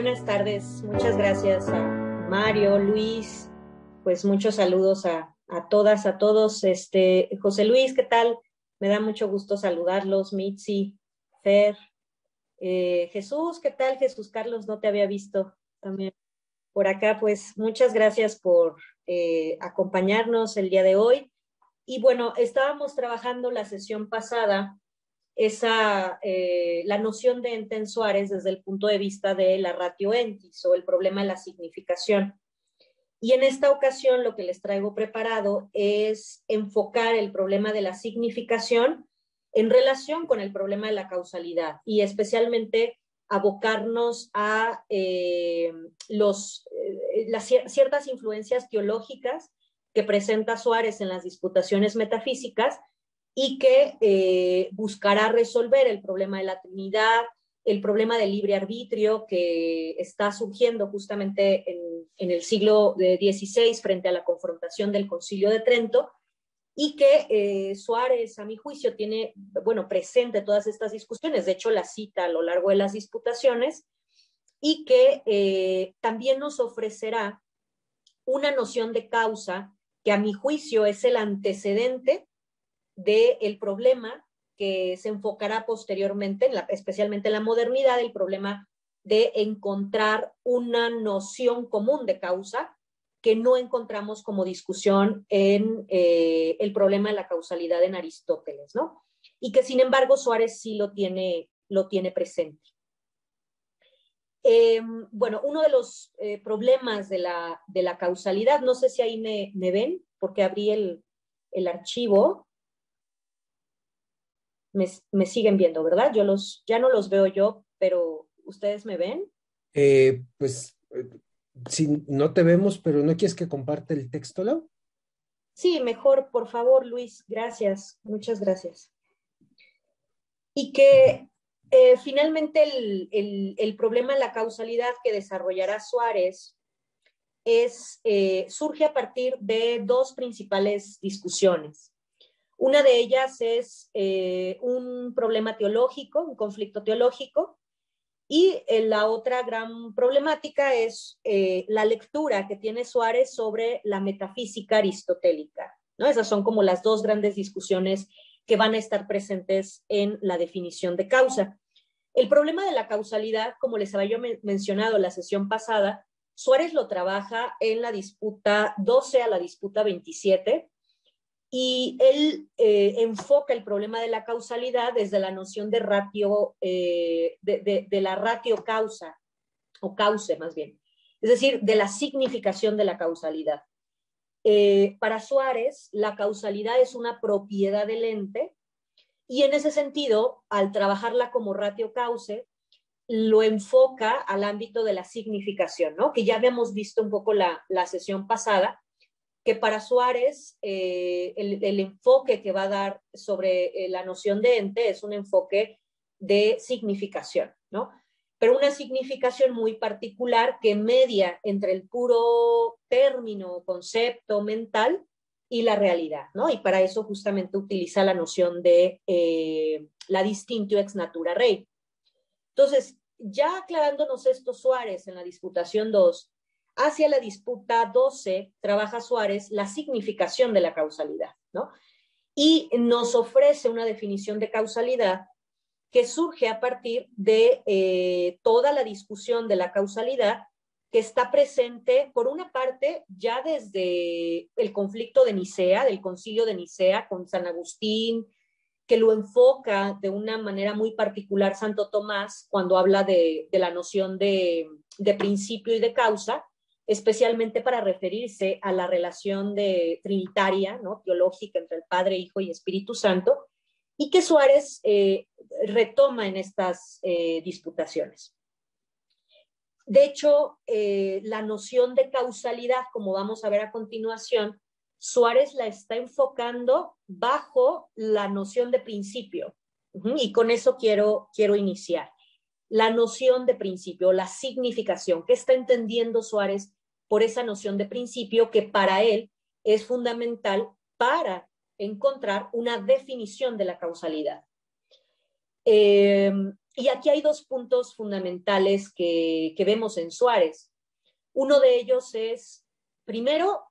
buenas tardes. Muchas gracias a Mario, Luis, pues muchos saludos a todas, a todos. José Luis, ¿qué tal? Me da mucho gusto saludarlos. Mitzi, Fer, Jesús, ¿qué tal? Jesús Carlos, no te había visto también por acá. Pues muchas gracias por acompañarnos el día de hoy. Y bueno, estábamos trabajando la sesión pasada la noción de ente en Suárez desde el punto de vista de la ratio entis o el problema de la significación. Y en esta ocasión lo que les traigo preparado es enfocar el problema de la significación en relación con el problema de la causalidad y especialmente abocarnos a ciertas influencias teológicas que presenta Suárez en las disputaciones metafísicas y que buscará resolver el problema de la Trinidad, el problema del libre arbitrio que está surgiendo justamente en el siglo XVI frente a la confrontación del Concilio de Trento, y que Suárez, a mi juicio, tiene, bueno, presente todas estas discusiones, de hecho las cita a lo largo de las disputaciones, y que también nos ofrecerá una noción de causa que a mi juicio es el antecedente del problema que se enfocará posteriormente, especialmente en la modernidad, el problema de encontrar una noción común de causa que no encontramos como discusión en el problema de la causalidad en Aristóteles, ¿no? Y que sin embargo Suárez sí lo tiene presente. Bueno, uno de los problemas de la causalidad, no sé si ahí me ven, porque abrí el archivo. Me siguen viendo, ¿verdad? Ya no los veo yo, pero ¿ustedes me ven? Pues si no te vemos, pero ¿no quieres que comparte el texto, Lau? Sí, mejor, por favor, Luis, gracias, muchas gracias. Y que finalmente el problema de la causalidad que desarrollará Suárez surge a partir de dos principales discusiones. Una de ellas es un problema teológico, un conflicto teológico, y la otra gran problemática es la lectura que tiene Suárez sobre la metafísica aristotélica, ¿no? Esas son como las dos grandes discusiones que van a estar presentes en la definición de causa. El problema de la causalidad, como les había mencionado en la sesión pasada, Suárez lo trabaja en la disputa 12 a la disputa 27, y él enfoca el problema de la causalidad desde la noción de ratio, de la ratio causa, o cause más bien, es decir, de la significación de la causalidad. Para Suárez, la causalidad es una propiedad del ente, y en ese sentido, al trabajarla como ratio cause, lo enfoca al ámbito de la significación, ¿no? Que ya habíamos visto un poco la sesión pasada, que para Suárez el enfoque que va a dar sobre la noción de ente es un enfoque de significación, ¿no? Pero una significación muy particular que media entre el puro término, concepto mental y la realidad, ¿no? Y para eso justamente utiliza la noción de la distinctio ex natura rei. Entonces, ya aclarándonos esto, Suárez en la disputación 2, hacia la disputa 12 trabaja Suárez la significación de la causalidad, ¿no? Y nos ofrece una definición de causalidad que surge a partir de toda la discusión de la causalidad que está presente, por una parte, ya desde el conflicto de Nicea, del concilio de Nicea con San Agustín, que lo enfoca de una manera muy particular Santo Tomás cuando habla de la noción de principio y de causa, especialmente para referirse a la relación trinitaria, ¿no? Teológica entre el Padre, Hijo y Espíritu Santo, y que Suárez retoma en estas disputaciones. De hecho, la noción de causalidad, como vamos a ver a continuación, Suárez la está enfocando bajo la noción de principio. Y con eso quiero iniciar. La noción de principio, la significación. ¿Qué está entendiendo Suárez por esa noción de principio que para él es fundamental para encontrar una definición de la causalidad? Y aquí hay dos puntos fundamentales que vemos en Suárez. Uno de ellos es, primero,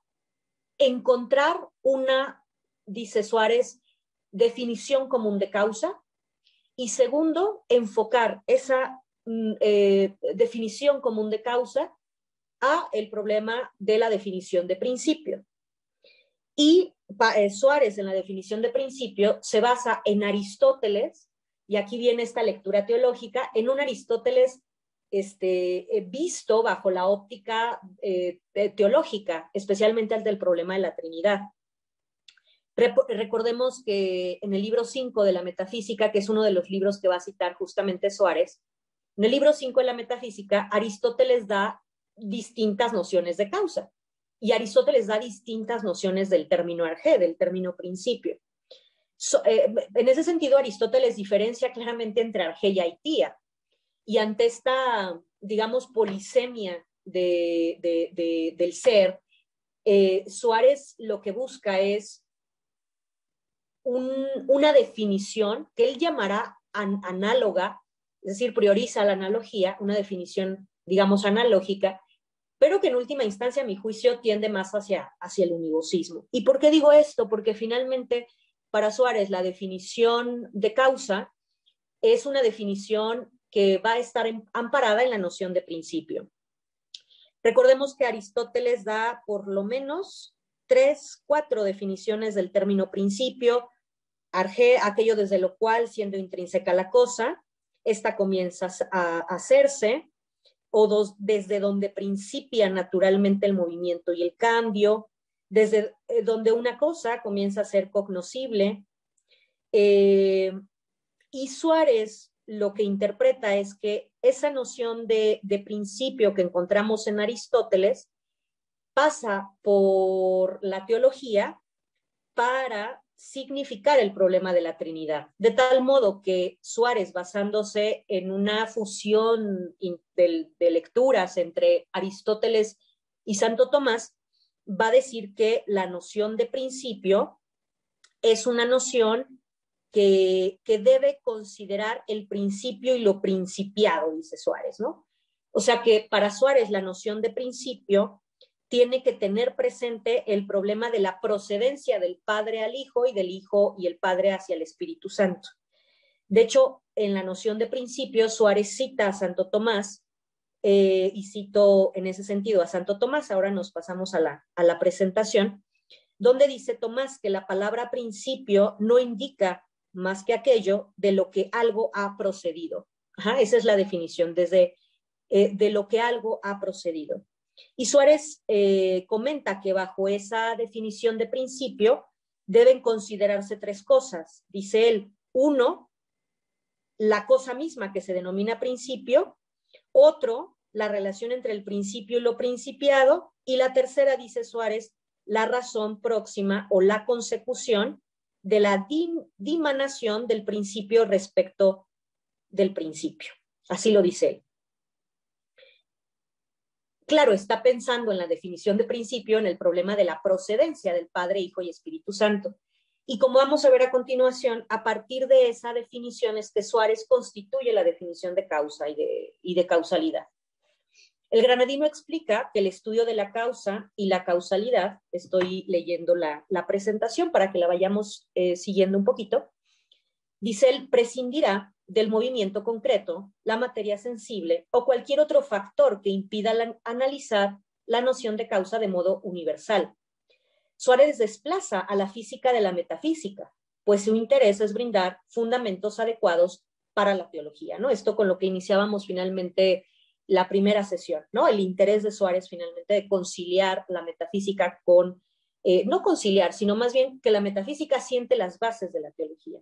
encontrar una, dice Suárez, definición común de causa. Y segundo, enfocar esa definición común de causa a el problema de la definición de principio. Y Suárez, en la definición de principio, se basa en Aristóteles, y aquí viene esta lectura teológica, en un Aristóteles visto bajo la óptica teológica, especialmente al del problema de la Trinidad. Recordemos que en el libro 5 de la Metafísica, que es uno de los libros que va a citar justamente Suárez, en el libro 5 de la Metafísica, Aristóteles da distintas nociones de causa. Y Aristóteles da distintas nociones del término arjé, del término principio. En ese sentido, Aristóteles diferencia claramente entre arjé y aitía. Y ante esta, digamos, polisemia del ser, Suárez lo que busca es una definición que él llamará análoga, es decir, prioriza la analogía, una definición, digamos, analógica, pero que en última instancia, a mi juicio, tiende más hacia el univocismo. ¿Y por qué digo esto? Porque finalmente, para Suárez, la definición de causa es una definición que va a estar amparada en la noción de principio. Recordemos que Aristóteles da por lo menos 3, 4 definiciones del término principio. Arjé, aquello desde lo cual, siendo intrínseca la cosa, esta comienza a hacerse, o desde donde principia naturalmente el movimiento y el cambio, desde donde una cosa comienza a ser cognoscible. Y Suárez lo que interpreta es que esa noción de principio que encontramos en Aristóteles pasa por la teología para significar el problema de la Trinidad. De tal modo que Suárez, basándose en una fusión de lecturas entre Aristóteles y Santo Tomás, va a decir que la noción de principio es una noción que debe considerar el principio y lo principiado, dice Suárez, ¿no? O sea que para Suárez la noción de principio tiene que tener presente el problema de la procedencia del Padre al Hijo y del Hijo y el Padre hacia el Espíritu Santo. De hecho, en la noción de principio, Suárez cita a Santo Tomás, y cito en ese sentido a Santo Tomás. Ahora nos pasamos a la presentación, donde dice Tomás que la palabra principio no indica más que aquello de lo que algo ha procedido. Ajá, esa es la definición, desde de lo que algo ha procedido. Y Suárez comenta que bajo esa definición de principio deben considerarse 3 cosas. Dice él, 1, la cosa misma que se denomina principio; otro, la relación entre el principio y lo principiado; y la tercera, dice Suárez, la razón próxima o la consecución de la dimanación del principio respecto del principio. Así lo dice él. Claro, está pensando en la definición de principio, en el problema de la procedencia del Padre, Hijo y Espíritu Santo. Y como vamos a ver a continuación, a partir de esa definición es que Suárez constituye la definición de causa y de causalidad. El granadino explica que el estudio de la causa y la causalidad, estoy leyendo la presentación para que la vayamos siguiendo un poquito, dice él, prescindirá del movimiento concreto, la materia sensible o cualquier otro factor que impida analizar la noción de causa de modo universal. Suárez desplaza a la física de la metafísica, pues su interés es brindar fundamentos adecuados para la teología, ¿no? Esto con lo que iniciábamos finalmente la primera sesión, ¿no? El interés de Suárez finalmente de conciliar la metafísica con, no conciliar, sino más bien que la metafísica siente las bases de la teología.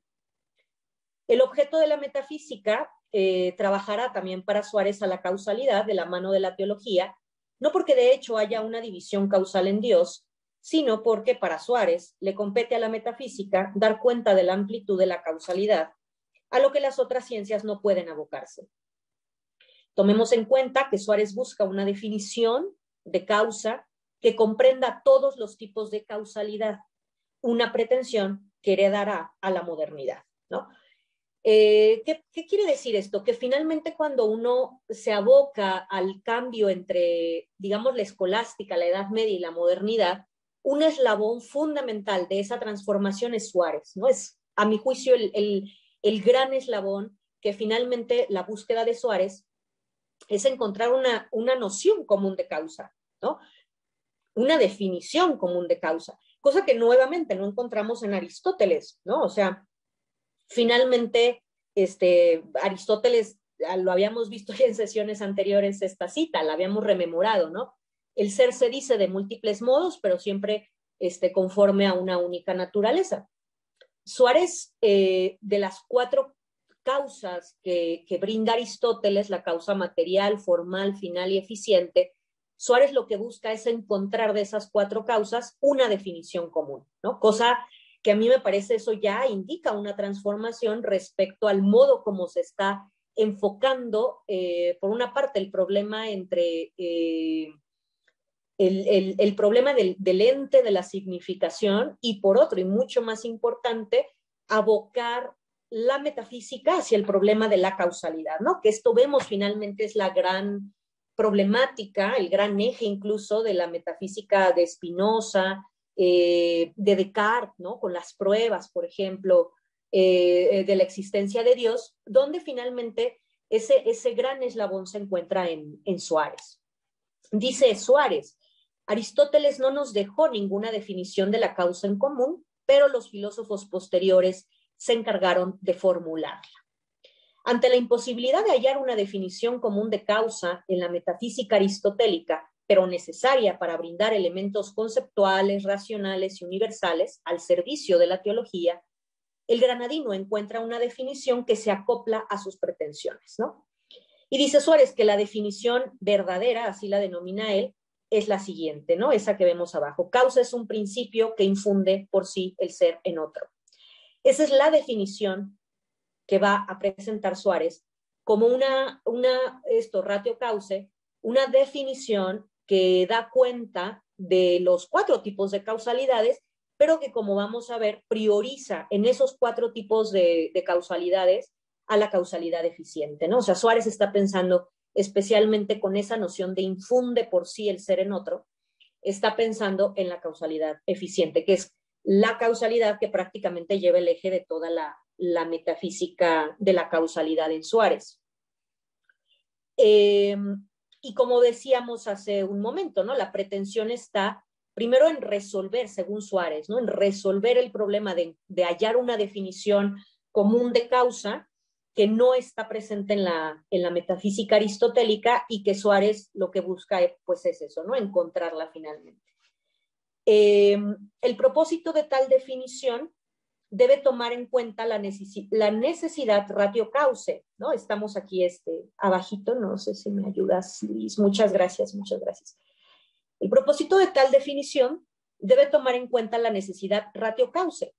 El objeto de la metafísica trabajará también para Suárez a la causalidad de la mano de la teología, no porque de hecho haya una división causal en Dios, sino porque para Suárez le compete a la metafísica dar cuenta de la amplitud de la causalidad, a lo que las otras ciencias no pueden abocarse. Tomemos en cuenta que Suárez busca una definición de causa que comprenda todos los tipos de causalidad, una pretensión que heredará a la modernidad, ¿no? ¿Qué quiere decir esto? Que finalmente cuando uno se aboca al cambio entre, digamos, la escolástica, la Edad Media y la modernidad, un eslabón fundamental de esa transformación es Suárez, ¿no? Es, a mi juicio, el gran eslabón que finalmente la búsqueda de Suárez es encontrar una noción común de causa, ¿no? Una definición común de causa, cosa que nuevamente no encontramos en Aristóteles, ¿no? O sea, finalmente, Aristóteles, lo habíamos visto ya en sesiones anteriores, esta cita, la habíamos rememorado, ¿no? El ser se dice de múltiples modos, pero siempre conforme a una única naturaleza. Suárez, de las 4 causas que brinda Aristóteles, la causa material, formal, final y eficiente, Suárez lo que busca es encontrar de esas 4 causas una definición común, ¿no? Cosa que a mí me parece eso ya indica una transformación respecto al modo como se está enfocando, por una parte, el problema entre el problema del ente de la significación y por otro, y mucho más importante, abocar la metafísica hacia el problema de la causalidad, ¿no? Que esto vemos finalmente es la gran problemática, el gran eje incluso de la metafísica de Spinoza, de Descartes, ¿no? Con las pruebas, por ejemplo, de la existencia de Dios, donde finalmente ese gran eslabón se encuentra en Suárez. Dice Suárez, Aristóteles no nos dejó ninguna definición de la causa en común, pero los filósofos posteriores se encargaron de formularla. Ante la imposibilidad de hallar una definición común de causa en la metafísica aristotélica, pero necesaria para brindar elementos conceptuales, racionales y universales al servicio de la teología, el granadino encuentra una definición que se acopla a sus pretensiones, ¿no? Y dice Suárez que la definición verdadera, así la denomina él, es la siguiente, ¿no? Esa que vemos abajo. Causa es un principio que infunde por sí el ser en otro. Esa es la definición que va a presentar Suárez como una ratio cause, una definición que da cuenta de los 4 tipos de causalidades, pero que, como vamos a ver, prioriza en esos 4 tipos de causalidades a la causalidad eficiente, ¿no? O sea, Suárez está pensando especialmente con esa noción de infunde por sí el ser en otro, está pensando en la causalidad eficiente, que es la causalidad que prácticamente lleva el eje de toda la metafísica de la causalidad en Suárez. Y como decíamos hace un momento, ¿no? La pretensión está primero en resolver, según Suárez, ¿no? En resolver el problema de hallar una definición común de causa que no está presente en la metafísica aristotélica y que Suárez lo que busca pues es eso, ¿no? Encontrarla finalmente. El propósito de tal definición debe tomar en cuenta la necesidad ratio cause, ¿no? Estamos aquí abajito, no sé si me ayudas, Luis, muchas gracias, muchas gracias. El propósito de tal definición debe tomar en cuenta la necesidad ratio cause,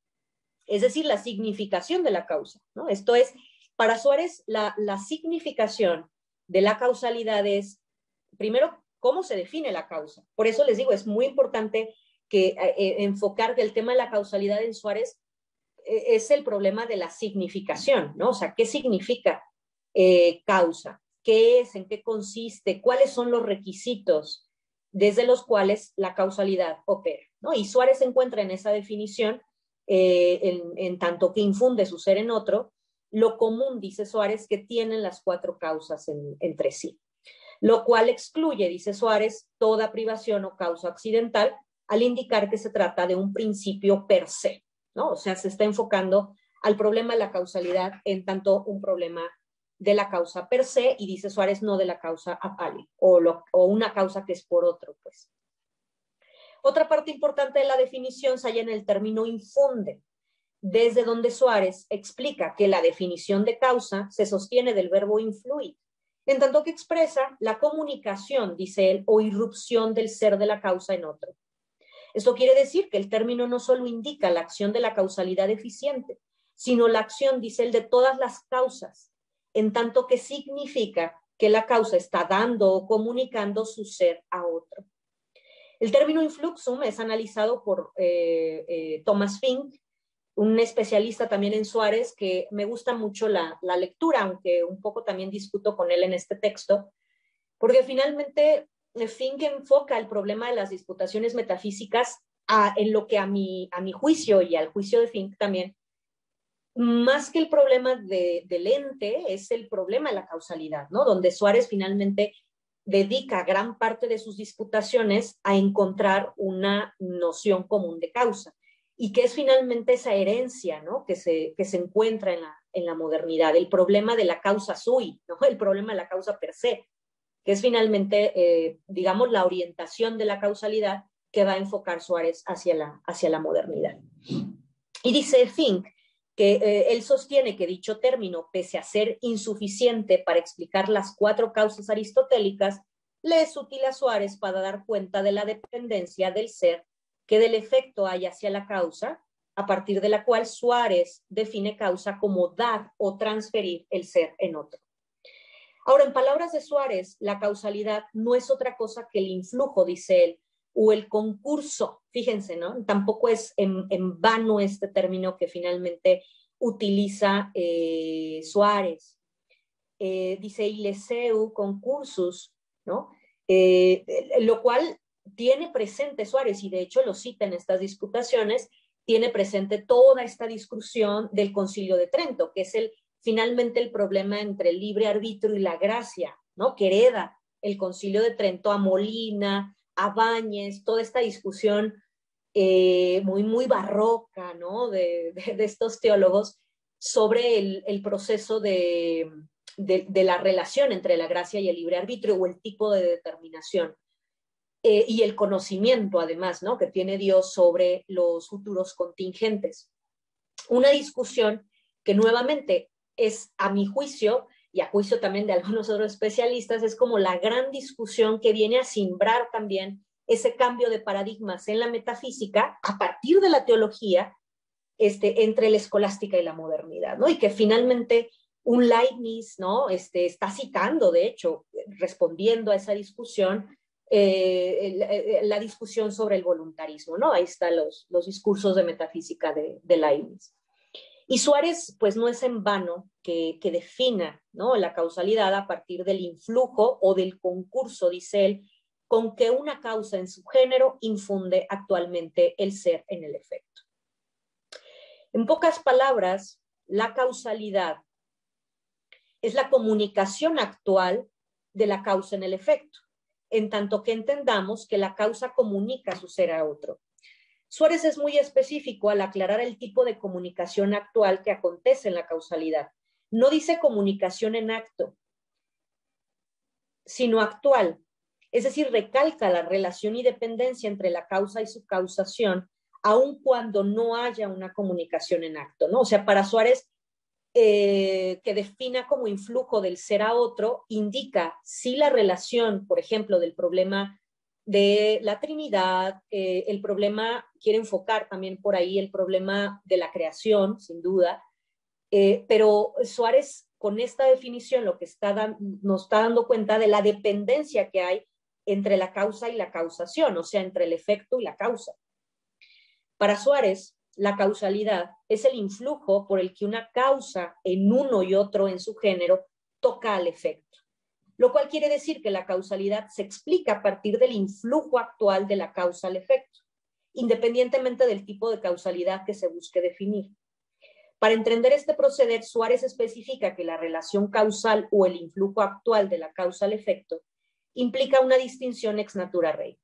es decir, la significación de la causa, ¿no? Esto es, para Suárez, la significación de la causalidad es, primero, cómo se define la causa. Por eso les digo, es muy importante que enfocar que el tema de la causalidad en Suárez es el problema de la significación, ¿no? O sea, ¿qué significa causa? ¿Qué es? ¿En qué consiste? ¿Cuáles son los requisitos desde los cuales la causalidad opera, ¿no? Y Suárez se encuentra en esa definición, en tanto que infunde su ser en otro, lo común, dice Suárez, que tienen las 4 causas entre sí, lo cual excluye, dice Suárez, toda privación o causa accidental, al indicar que se trata de un principio per se, ¿no? O sea, se está enfocando al problema de la causalidad en tanto un problema de la causa per se, y dice Suárez, no de la causa apale, o una causa que es por otro, pues. Otra parte importante de la definición se halla en el término infunde, desde donde Suárez explica que la definición de causa se sostiene del verbo influir, en tanto que expresa la comunicación, dice él, o irrupción del ser de la causa en otro. Esto quiere decir que el término no solo indica la acción de la causalidad eficiente, sino la acción, dice él, de todas las causas, en tanto que significa que la causa está dando o comunicando su ser a otro. El término influxum es analizado por Thomas Fink, un especialista también en Suárez, que me gusta mucho la lectura, aunque un poco también discuto con él en este texto, porque finalmente Fink enfoca el problema de las disputaciones metafísicas en lo que a mi juicio y al juicio de Fink también, más que el problema del ente, es el problema de la causalidad, ¿no? Donde Suárez finalmente dedica gran parte de sus disputaciones a encontrar una noción común de causa, y que es finalmente esa herencia, ¿no? que se encuentra en la modernidad, el problema de la causa sui, ¿no? El problema de la causa per se, que es finalmente, digamos, la orientación de la causalidad que va a enfocar Suárez hacia la modernidad. Y dice Fink que él sostiene que dicho término, pese a ser insuficiente para explicar las 4 causas aristotélicas, le es útil a Suárez para dar cuenta de la dependencia del ser que del efecto hay hacia la causa, a partir de la cual Suárez define causa como dar o transferir el ser en otro. Ahora, en palabras de Suárez, la causalidad no es otra cosa que el influjo, dice él, o el concurso. Fíjense, ¿no? Tampoco es en vano este término que finalmente utiliza Suárez. Dice ileseu concursus, ¿no? Lo cual tiene presente Suárez, y de hecho lo cita en estas disputaciones, tiene presente toda esta discusión del Concilio de Trento, que es finalmente el problema entre el libre arbitrio y la gracia, ¿no? Que hereda el Concilio de Trento a Molina, a Báñez, toda esta discusión muy, muy barroca, ¿no? de estos teólogos sobre el proceso de la relación entre la gracia y el libre arbitrio, o el tipo de determinación. Y el conocimiento, además, ¿no? que tiene Dios sobre los futuros contingentes. Una discusión que nuevamente es, a mi juicio, y a juicio también de algunos otros especialistas, es como la gran discusión que viene a simbrar también ese cambio de paradigmas en la metafísica a partir de la teología entre la escolástica y la modernidad, ¿no? Y que finalmente un Leibniz, ¿no? está citando, de hecho, respondiendo a esa discusión, la discusión sobre el voluntarismo, ¿no? Ahí están los discursos de metafísica de Leibniz. Y Suárez, pues no es en vano que defina, ¿no? la causalidad a partir del influjo o del concurso, dice él, con que una causa en su género infunde actualmente el ser en el efecto. En pocas palabras, la causalidad es la comunicación actual de la causa en el efecto, en tanto que entendamos que la causa comunica su ser a otro. Suárez es muy específico al aclarar el tipo de comunicación actual que acontece en la causalidad. No dice comunicación en acto, sino actual. Es decir, recalca la relación y dependencia entre la causa y su causación, aun cuando no haya una comunicación en acto, ¿no? O sea, para Suárez, que defina como influjo del ser a otro, indica si la relación, por ejemplo, del problema de la Trinidad, el problema, quiere enfocar también por ahí el problema de la creación, sin duda, pero Suárez, con esta definición, lo que nos está dando cuenta de la dependencia que hay entre la causa y la causación, o sea, entre el efecto y la causa. Para Suárez, la causalidad es el influjo por el que una causa en uno y otro en su género toca al efecto, lo cual quiere decir que la causalidad se explica a partir del influjo actual de la causa al efecto, independientemente del tipo de causalidad que se busque definir. Para entender este proceder, Suárez especifica que la relación causal o el influjo actual de la causa al efecto implica una distinción ex natura rei.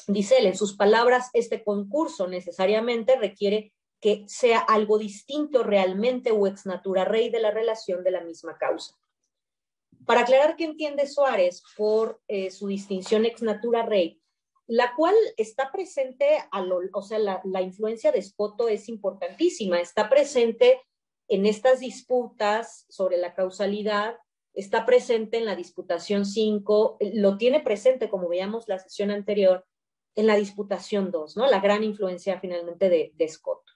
Dice él, en sus palabras, este concurso necesariamente requiere que sea algo distinto realmente o ex natura rei de la relación de la misma causa. Para aclarar qué entiende Suárez por su distinción ex natura rei, la cual está presente, o sea, la influencia de Spoto es importantísima, está presente en estas disputas sobre la causalidad, está presente en la disputación 5, lo tiene presente, como veíamos la sesión anterior, en la disputación 2, ¿no? La gran influencia finalmente de Spoto.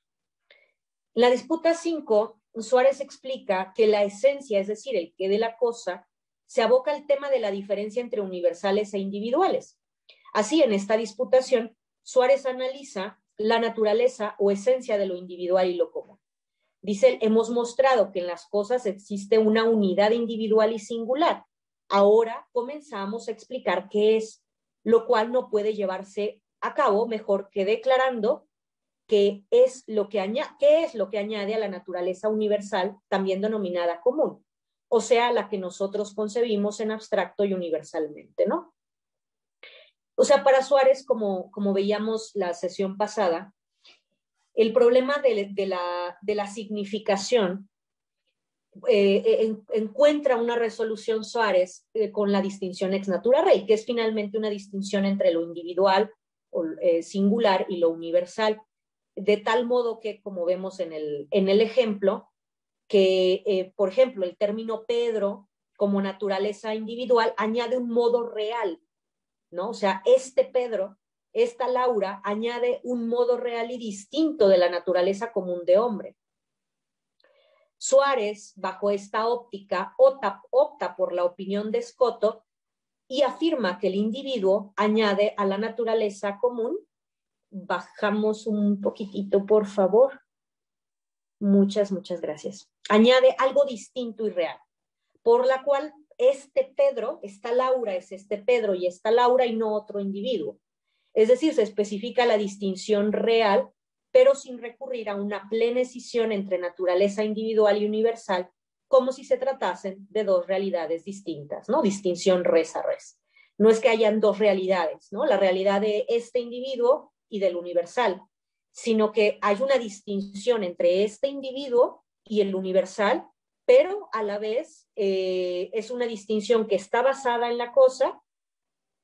En la disputa 5, Suárez explica que la esencia, es decir, el qué de la cosa, se aboca al tema de la diferencia entre universales e individuales. Así, en esta disputación, Suárez analiza la naturaleza o esencia de lo individual y lo común. Dice él, hemos mostrado que en las cosas existe una unidad individual y singular. Ahora comenzamos a explicar qué es, lo cual no puede llevarse a cabo mejor que declarando qué es lo que añade a la naturaleza universal, también denominada común, o sea, la que nosotros concebimos en abstracto y universalmente, ¿no? O sea, para Suárez, como veíamos la sesión pasada, el problema de la significación encuentra una resolución Suárez con la distinción ex natura rei, que es finalmente una distinción entre lo individual, singular, y lo universal, de tal modo que, como vemos en el ejemplo, que, por ejemplo, el término Pedro como naturaleza individual añade un modo real, ¿no? O sea, este Pedro, esta Laura, añade un modo real y distinto de la naturaleza común de hombre. Suárez, bajo esta óptica, opta por la opinión de Escoto y afirma que el individuo añade a la naturaleza común. Bajamos un poquitito, por favor. Muchas gracias. Añade algo distinto y real, por la cual este Pedro, esta Laura es este Pedro y esta Laura y no otro individuo. Es decir, se especifica la distinción real, pero sin recurrir a una plena escisión entre naturaleza individual y universal, como si se tratasen de dos realidades distintas, ¿no? Distinción res a res. No es que hayan dos realidades, ¿no? La realidad de este individuo y del universal, sino que hay una distinción entre este individuo y el universal, pero a la vez es una distinción que está basada en la cosa,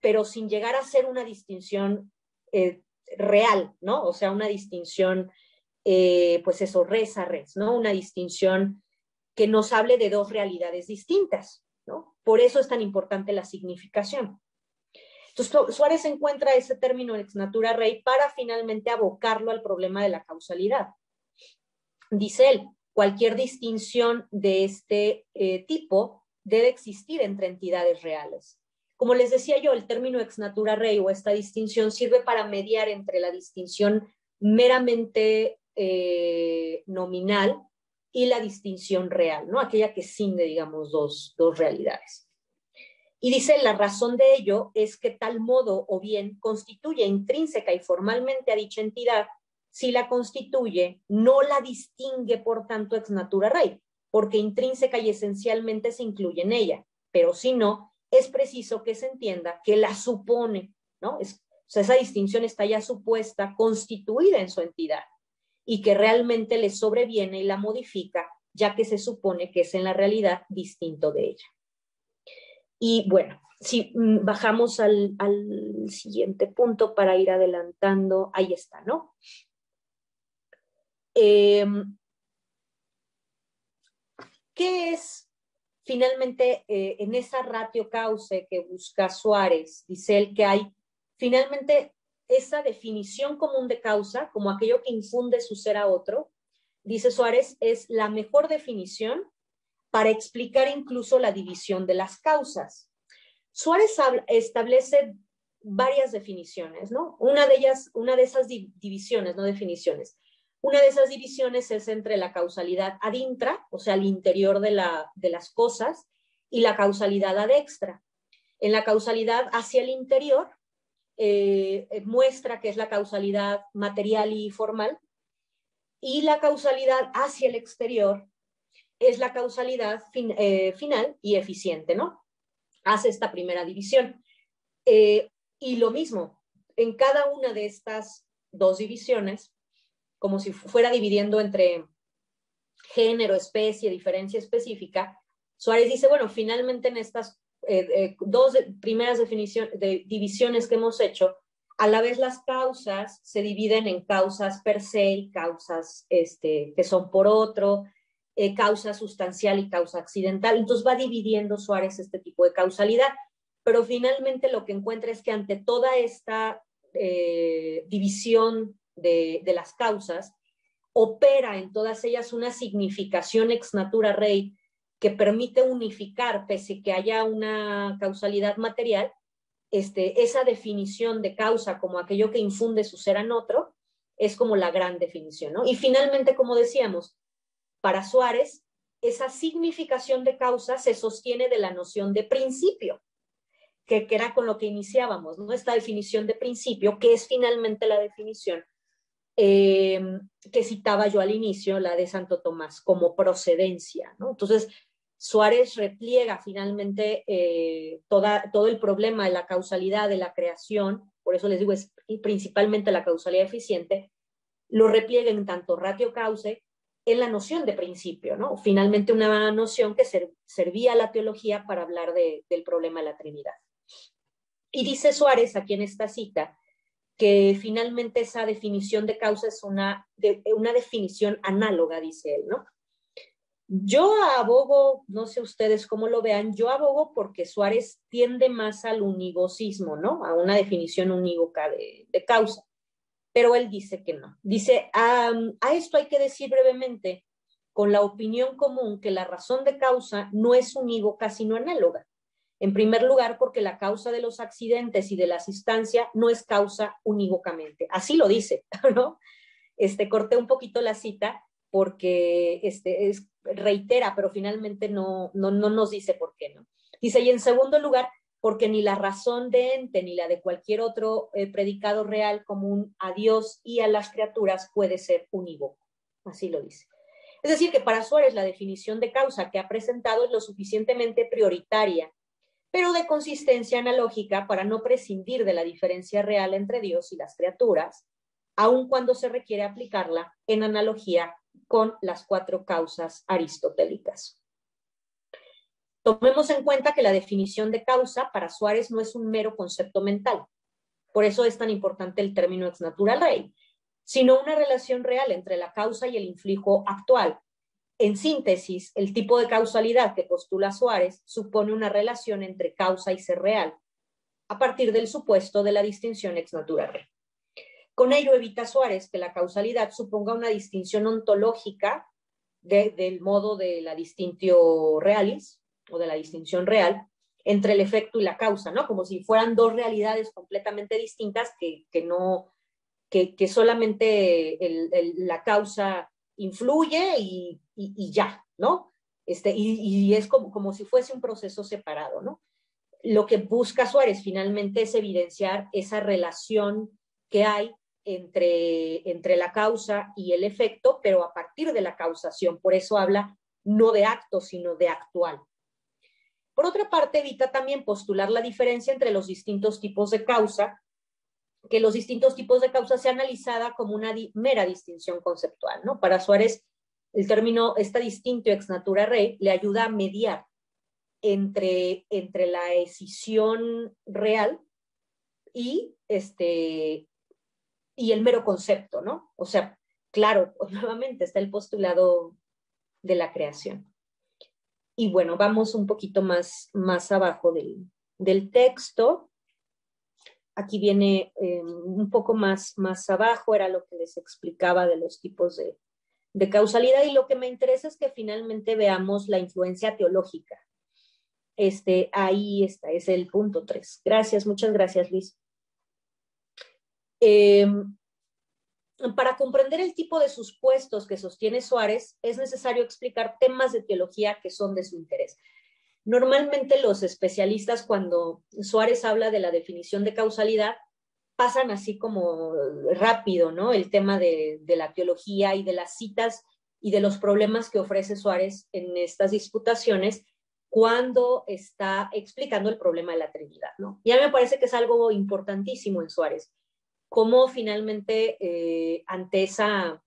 pero sin llegar a ser una distinción real, ¿no? O sea, una distinción, pues eso, res a res, ¿no? Una distinción que nos hable de dos realidades distintas, ¿no? Por eso es tan importante la significación. Entonces, Suárez encuentra ese término ex natura rei para finalmente abocarlo al problema de la causalidad. Dice él, cualquier distinción de este tipo debe existir entre entidades reales. Como les decía yo, el término ex natura rei o esta distinción sirve para mediar entre la distinción meramente nominal y la distinción real, ¿no? Aquella que cinde, digamos, dos realidades. Y dice, la razón de ello es que tal modo o bien constituye intrínseca y formalmente a dicha entidad, si la constituye, no la distingue por tanto ex natura rei, porque intrínseca y esencialmente se incluye en ella, pero si no, es preciso que se entienda que la supone, ¿no? O sea, esa distinción está ya supuesta, constituida en su entidad, y que realmente le sobreviene y la modifica, ya que se supone que es en la realidad distinto de ella. Y bueno, si bajamos al siguiente punto para ir adelantando, ahí está, ¿no? ¿Qué es finalmente en esa ratio cause que busca Suárez? Dice él que hay finalmente esa definición común de causa, como aquello que infunde su ser a otro, dice Suárez, es la mejor definición para explicar incluso la división de las causas. Suárez establece varias definiciones, ¿no? Una de esas divisiones, no definiciones. Una de esas divisiones es entre la causalidad ad intra, o sea, al interior de las cosas, y la causalidad ad extra. En la causalidad hacia el interior, muestra que es la causalidad material y formal, y la causalidad hacia el exterior es la causalidad final y eficiente, ¿no? Hace esta primera división. Y lo mismo, en cada una de estas dos divisiones, como si fuera dividiendo entre género, especie, diferencia específica, Suárez dice, bueno, finalmente en estas dos primeras divisiones que hemos hecho, a la vez las causas se dividen en causas per se y causas que son por otro, causa sustancial y causa accidental. Entonces va dividiendo Suárez este tipo de causalidad, pero finalmente lo que encuentra es que ante toda esta división de las causas, opera en todas ellas una significación ex natura rei que permite unificar, pese que haya una causalidad material, esa definición de causa como aquello que infunde su ser en otro, es como la gran definición, ¿no? Y finalmente, como decíamos, para Suárez, esa significación de causa se sostiene de la noción de principio, que era con lo que iniciábamos, ¿no? Esta definición de principio, que es finalmente la definición que citaba yo al inicio, la de Santo Tomás, como procedencia, ¿no? Entonces, Suárez repliega finalmente todo el problema de la causalidad de la creación, por eso les digo, es principalmente la causalidad eficiente, lo repliega en tanto ratio cause en la noción de principio, ¿no? Finalmente una noción que servía a la teología para hablar del problema de la Trinidad. Y dice Suárez aquí en esta cita que finalmente esa definición de causa es una definición análoga, dice él, ¿no? Yo abogo, no sé ustedes cómo lo vean, yo abogo porque Suárez tiende más al univocismo, ¿no? A una definición unívoca de causa, pero él dice que no. Dice, a esto hay que decir brevemente, con la opinión común, que la razón de causa no es unívoca, sino análoga. En primer lugar, porque la causa de los accidentes y de la asistencia no es causa unívocamente. Así lo dice, ¿no? Corté un poquito la cita porque reitera, pero finalmente no nos dice por qué, ¿no? Dice, y en segundo lugar, porque ni la razón de ente ni la de cualquier otro predicado real común a Dios y a las criaturas puede ser unívoco. Así lo dice. Es decir, que para Suárez la definición de causa que ha presentado es lo suficientemente prioritaria, pero de consistencia analógica para no prescindir de la diferencia real entre Dios y las criaturas, aun cuando se requiere aplicarla en analogía con las 4 causas aristotélicas. Tomemos en cuenta que la definición de causa para Suárez no es un mero concepto mental, por eso es tan importante el término ex natura rei, sino una relación real entre la causa y el influjo actual. En síntesis, el tipo de causalidad que postula Suárez supone una relación entre causa y ser real, a partir del supuesto de la distinción ex natura rei. Con ello evita Suárez que la causalidad suponga una distinción ontológica del modo de la distinctio realis, o de la distinción real, entre el efecto y la causa, ¿no? Como si fueran 2 realidades completamente distintas que solamente la causa influye y ya, ¿no? Y es como si fuese un proceso separado, ¿no? Lo que busca Suárez finalmente es evidenciar esa relación que hay entre la causa y el efecto, pero a partir de la causación. Por eso habla no de acto, sino de actual. Por otra parte, evita también postular la diferencia entre los distintos tipos de causa, que los distintos tipos de causa sea analizada como una mera distinción conceptual, ¿no? Para Suárez, el término esta distinto ex natura rei le ayuda a mediar entre la escisión real y el mero concepto, ¿no? O sea, claro, nuevamente está el postulado de la creación. Y bueno, vamos un poquito más abajo del texto. Aquí viene un poco más abajo, era lo que les explicaba de los tipos de causalidad, y lo que me interesa es que finalmente veamos la influencia teológica. Ahí está, es el punto 3. Gracias, muchas gracias, Luis. Para comprender el tipo de supuestos que sostiene Suárez, es necesario explicar temas de teología que son de su interés. Normalmente los especialistas, cuando Suárez habla de la definición de causalidad, pasan así como rápido, ¿no? El tema de la teología y de las citas y de los problemas que ofrece Suárez en estas disputaciones cuando está explicando el problema de la Trinidad, ¿no? Ya me parece que es algo importantísimo en Suárez, cómo finalmente ante esa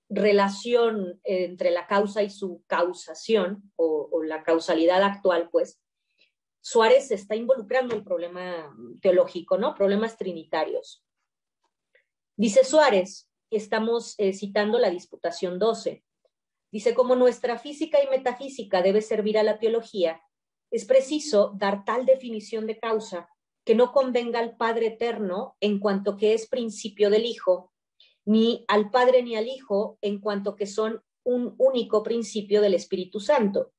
relación entre la causa y su causación, o la causalidad actual, pues, Suárez se está involucrando en el problema teológico, ¿no? Problemas trinitarios. Dice Suárez, estamos citando la Disputación 12, dice, como nuestra física y metafísica debe servir a la teología, es preciso dar tal definición de causa que no convenga al Padre Eterno en cuanto que es principio del Hijo, ni al Padre ni al Hijo en cuanto que son un único principio del Espíritu Santo.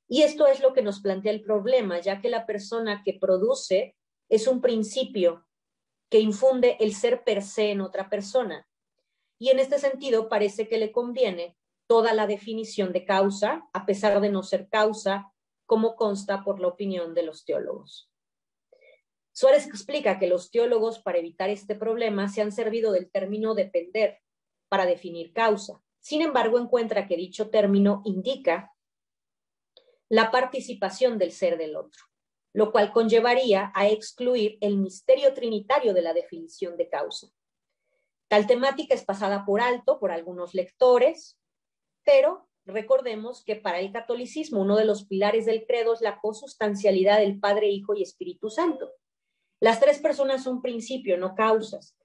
Y esto es lo que nos plantea el problema, ya que la persona que produce es un principio que infunde el ser per se en otra persona. y en este sentido parece que le conviene toda la definición de causa, a pesar de no ser causa, como consta por la opinión de los teólogos. Suárez explica que los teólogos, para evitar este problema, se han servido del término depender para definir causa. Sin embargo, encuentra que dicho término indica la participación del ser del otro, lo cual conllevaría a excluir el misterio trinitario de la definición de causa. Tal temática es pasada por alto por algunos lectores, pero recordemos que para el catolicismo uno de los pilares del credo es la consustancialidad del Padre, Hijo y Espíritu Santo. Las tres personas son principio, no causas.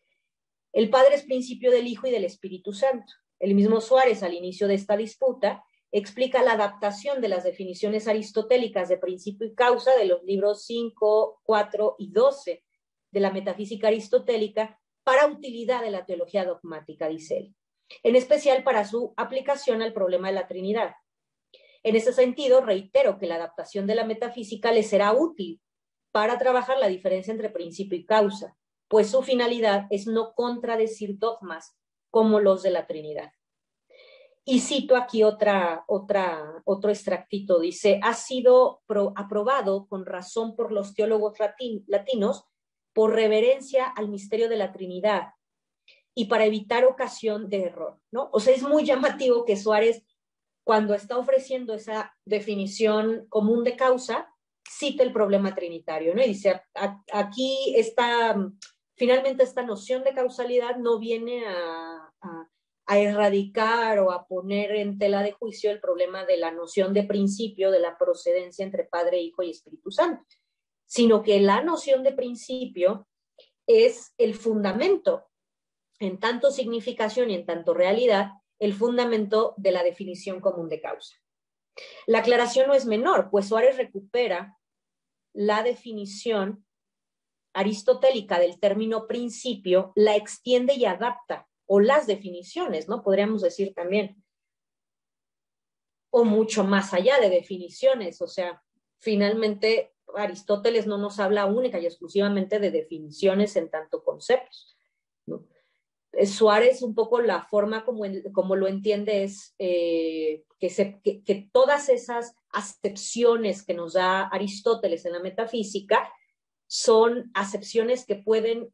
El Padre es principio del Hijo y del Espíritu Santo. El mismo Suárez, al inicio de esta disputa, explica la adaptación de las definiciones aristotélicas de principio y causa de los libros 5, 4 y 12 de la metafísica aristotélica para utilidad de la teología dogmática, dice él, en especial para su aplicación al problema de la Trinidad. En ese sentido, reitero que la adaptación de la metafísica le será útil para trabajar la diferencia entre principio y causa, pues su finalidad es no contradecir dogmas como los de la Trinidad. Y cito aquí otro extractito, dice, ha sido aprobado con razón por los teólogos latinos por reverencia al misterio de la Trinidad y para evitar ocasión de error, ¿no? O sea, es muy llamativo que Suárez, cuando está ofreciendo esa definición común de causa, cita el problema trinitario, ¿no? Y dice, aquí finalmente esta noción de causalidad no viene a erradicar o a poner en tela de juicio el problema de la noción de principio, de la procedencia entre Padre, Hijo y Espíritu Santo, sino que la noción de principio es el fundamento, en tanto significación y en tanto realidad, el fundamento de la definición común de causa. La aclaración no es menor, pues Suárez recupera la definición aristotélica del término principio, la extiende y adapta, o las definiciones, ¿no? Podríamos decir también, o mucho más allá de definiciones, o sea, finalmente Aristóteles no nos habla única y exclusivamente de definiciones en tanto conceptos, ¿no? Suárez, un poco la forma como lo entiende es que todas esas acepciones que nos da Aristóteles en la metafísica son acepciones que pueden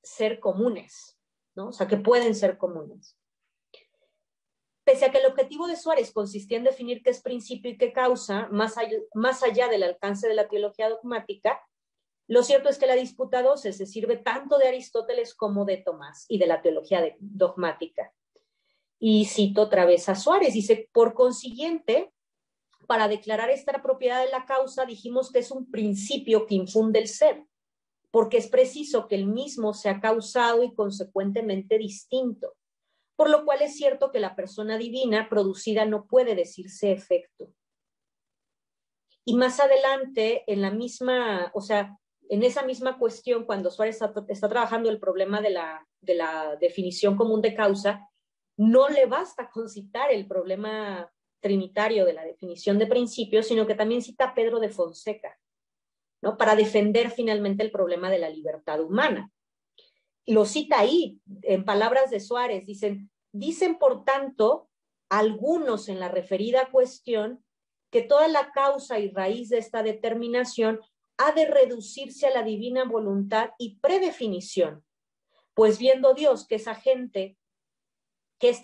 ser comunes, ¿no? O sea, que pueden ser comunes. Pese a que el objetivo de Suárez consistía en definir qué es principio y qué causa, más allá del alcance de la teología dogmática, lo cierto es que la disputa 12 se sirve tanto de Aristóteles como de Tomás y de la teología dogmática. Y cito otra vez a Suárez, dice, por consiguiente, para declarar esta propiedad de la causa, dijimos que es un principio que infunde el ser, porque es preciso que el mismo sea causado y consecuentemente distinto, por lo cual es cierto que la persona divina producida no puede decirse efecto. Y más adelante, en la misma, o sea, en esa misma cuestión, cuando Suárez está trabajando el problema de la definición común de causa, no le basta con citar el problema trinitario de la definición de principio, sino que también cita a Pedro de Fonseca, ¿no? Para defender finalmente el problema de la libertad humana. Lo cita ahí, en palabras de Suárez, dicen por tanto algunos en la referida cuestión que toda la causa y raíz de esta determinación ha de reducirse a la divina voluntad y predefinición, pues viendo Dios que este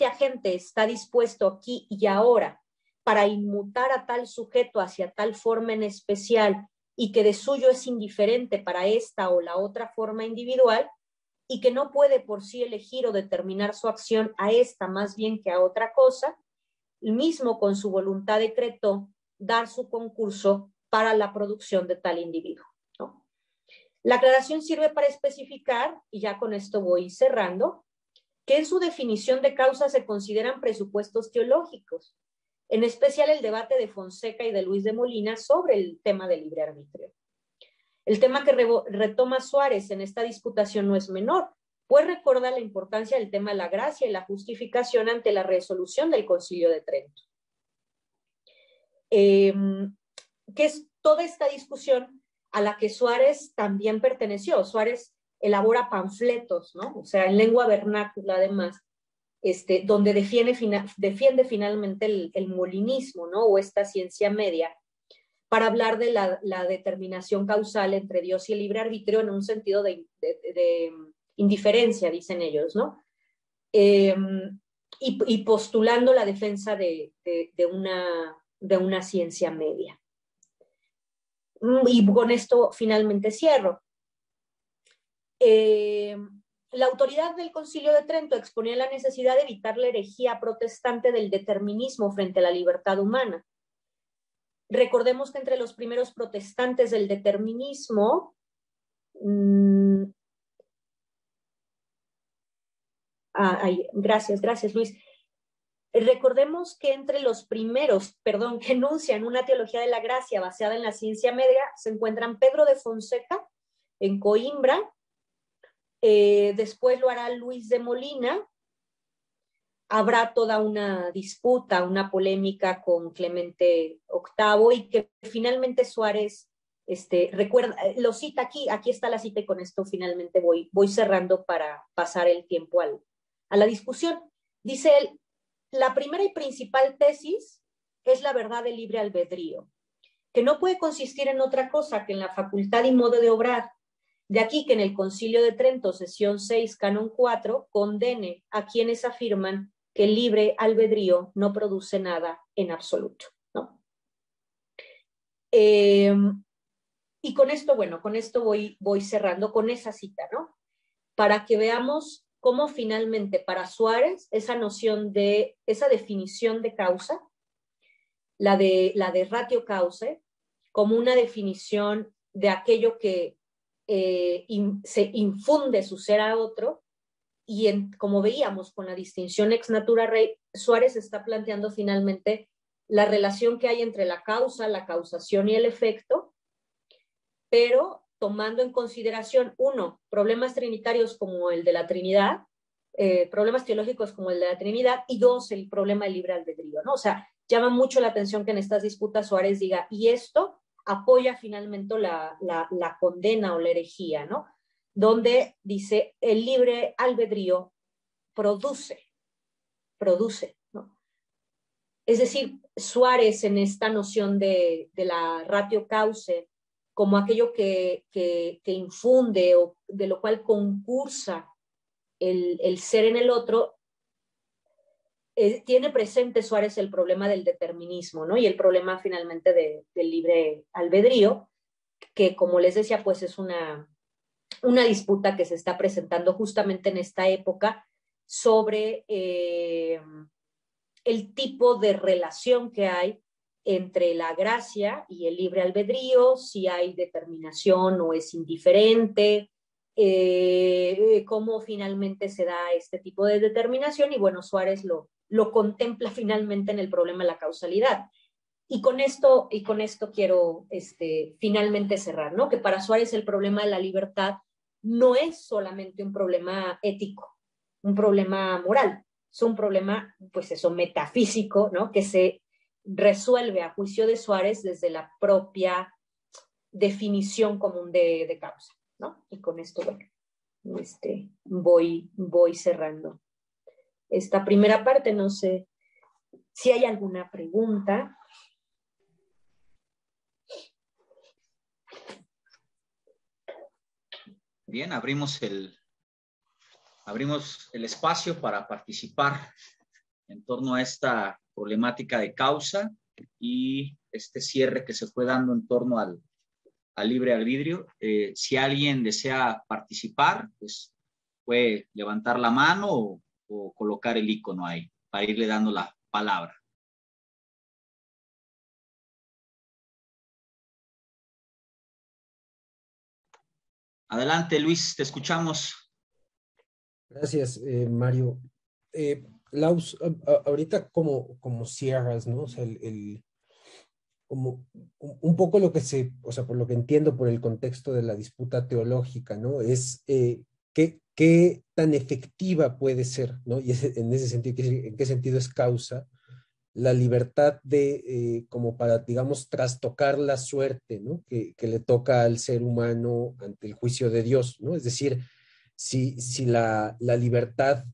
agente está dispuesto aquí y ahora para inmutar a tal sujeto hacia tal forma en especial y que de suyo es indiferente para esta o la otra forma individual y que no puede por sí elegir o determinar su acción a esta más bien que a otra cosa, el mismo con su voluntad decretó dar su concurso para la producción de tal individuo, ¿no? La aclaración sirve para especificar, y ya con esto voy cerrando, que en su definición de causa se consideran presupuestos teológicos, en especial el debate de Fonseca y de Luis de Molina sobre el tema del libre arbitrio. El tema que retoma Suárez en esta disputación no es menor, pues recuerda la importancia del tema de la gracia y la justificación ante la resolución del Concilio de Trento. Que es toda esta discusión a la que Suárez también perteneció. Suárez elabora panfletos, ¿no? O sea, en lengua vernácula además, donde defiende finalmente el molinismo, ¿no? O esta ciencia media, para hablar de la determinación causal entre Dios y el libre arbitrio en un sentido de indiferencia, dicen ellos, ¿no? Y postulando la defensa de una ciencia media. Y con esto finalmente cierro. La autoridad del Concilio de Trento exponía la necesidad de evitar la herejía protestante del determinismo frente a la libertad humana. Recordemos que entre los primeros protestantes del determinismo, gracias Luis. Recordemos que entre los primeros, que enuncian una teología de la gracia basada en la ciencia media, se encuentran Pedro de Fonseca en Coimbra, después lo hará Luis de Molina. Habrá toda una disputa, una polémica con Clemente VIII, y que finalmente Suárez recuerda, lo cita aquí está la cita, y con esto finalmente voy cerrando para pasar el tiempo a la discusión. Dice él: la primera y principal tesis es la verdad del libre albedrío, que no puede consistir en otra cosa que en la facultad y modo de obrar. De aquí que en el Concilio de Trento, sesión 6, canon 4, condene a quienes afirman que el libre albedrío no produce nada en absoluto, ¿no? Y con esto voy cerrando con esa cita, ¿no? Para que veamos cómo finalmente para Suárez esa definición de causa, la de ratio causae, como una definición de aquello que se infunde su ser a otro, y como veíamos con la distinción ex natura rei, Suárez está planteando finalmente la relación que hay entre la causa, la causación y el efecto, pero tomando en consideración, uno, problemas trinitarios como el de la Trinidad, problemas teológicos como el de la Trinidad, y dos, el problema del libre albedrío, ¿no? O sea, llama mucho la atención que en estas disputas Suárez diga, y esto apoya finalmente la condena o la herejía, ¿no? Donde dice, el libre albedrío produce, ¿no? Es decir, Suárez en esta noción de la ratio causae, como aquello que infunde o de lo cual concursa el ser en el otro, tiene presente Suárez el problema del determinismo, ¿no? Y el problema finalmente del libre albedrío, que como les decía, pues es una disputa que se está presentando justamente en esta época sobre el tipo de relación que hay entre la gracia y el libre albedrío, si hay determinación o es indiferente, cómo finalmente se da este tipo de determinación, y bueno, Suárez lo contempla finalmente en el problema de la causalidad. Y con esto quiero finalmente cerrar, ¿no? Que para Suárez el problema de la libertad no es solamente un problema ético, un problema moral, es un problema, pues eso, metafísico, ¿no? Que se resuelve a juicio de Suárez desde la propia definición común de causa, ¿no? Y con esto, bueno, voy cerrando esta primera parte. No sé si hay alguna pregunta. Bien, abrimos el espacio para participar en torno a esta problemática de causa y este cierre que se fue dando en torno al libre albedrío. Si alguien desea participar, pues puede levantar la mano o colocar el icono ahí para irle dando la palabra. Adelante, Luis, te escuchamos. Gracias, Mario. Laus, ahorita como cierras, ¿no? O sea, como un poco lo que o sea, por lo que entiendo por el contexto de la disputa teológica, ¿no? Es qué tan efectiva puede ser, ¿no? Y en ese sentido, ¿en qué sentido es causa la libertad como para, digamos, trastocar la suerte, ¿no? Que le toca al ser humano ante el juicio de Dios, ¿no? Es decir, si la libertad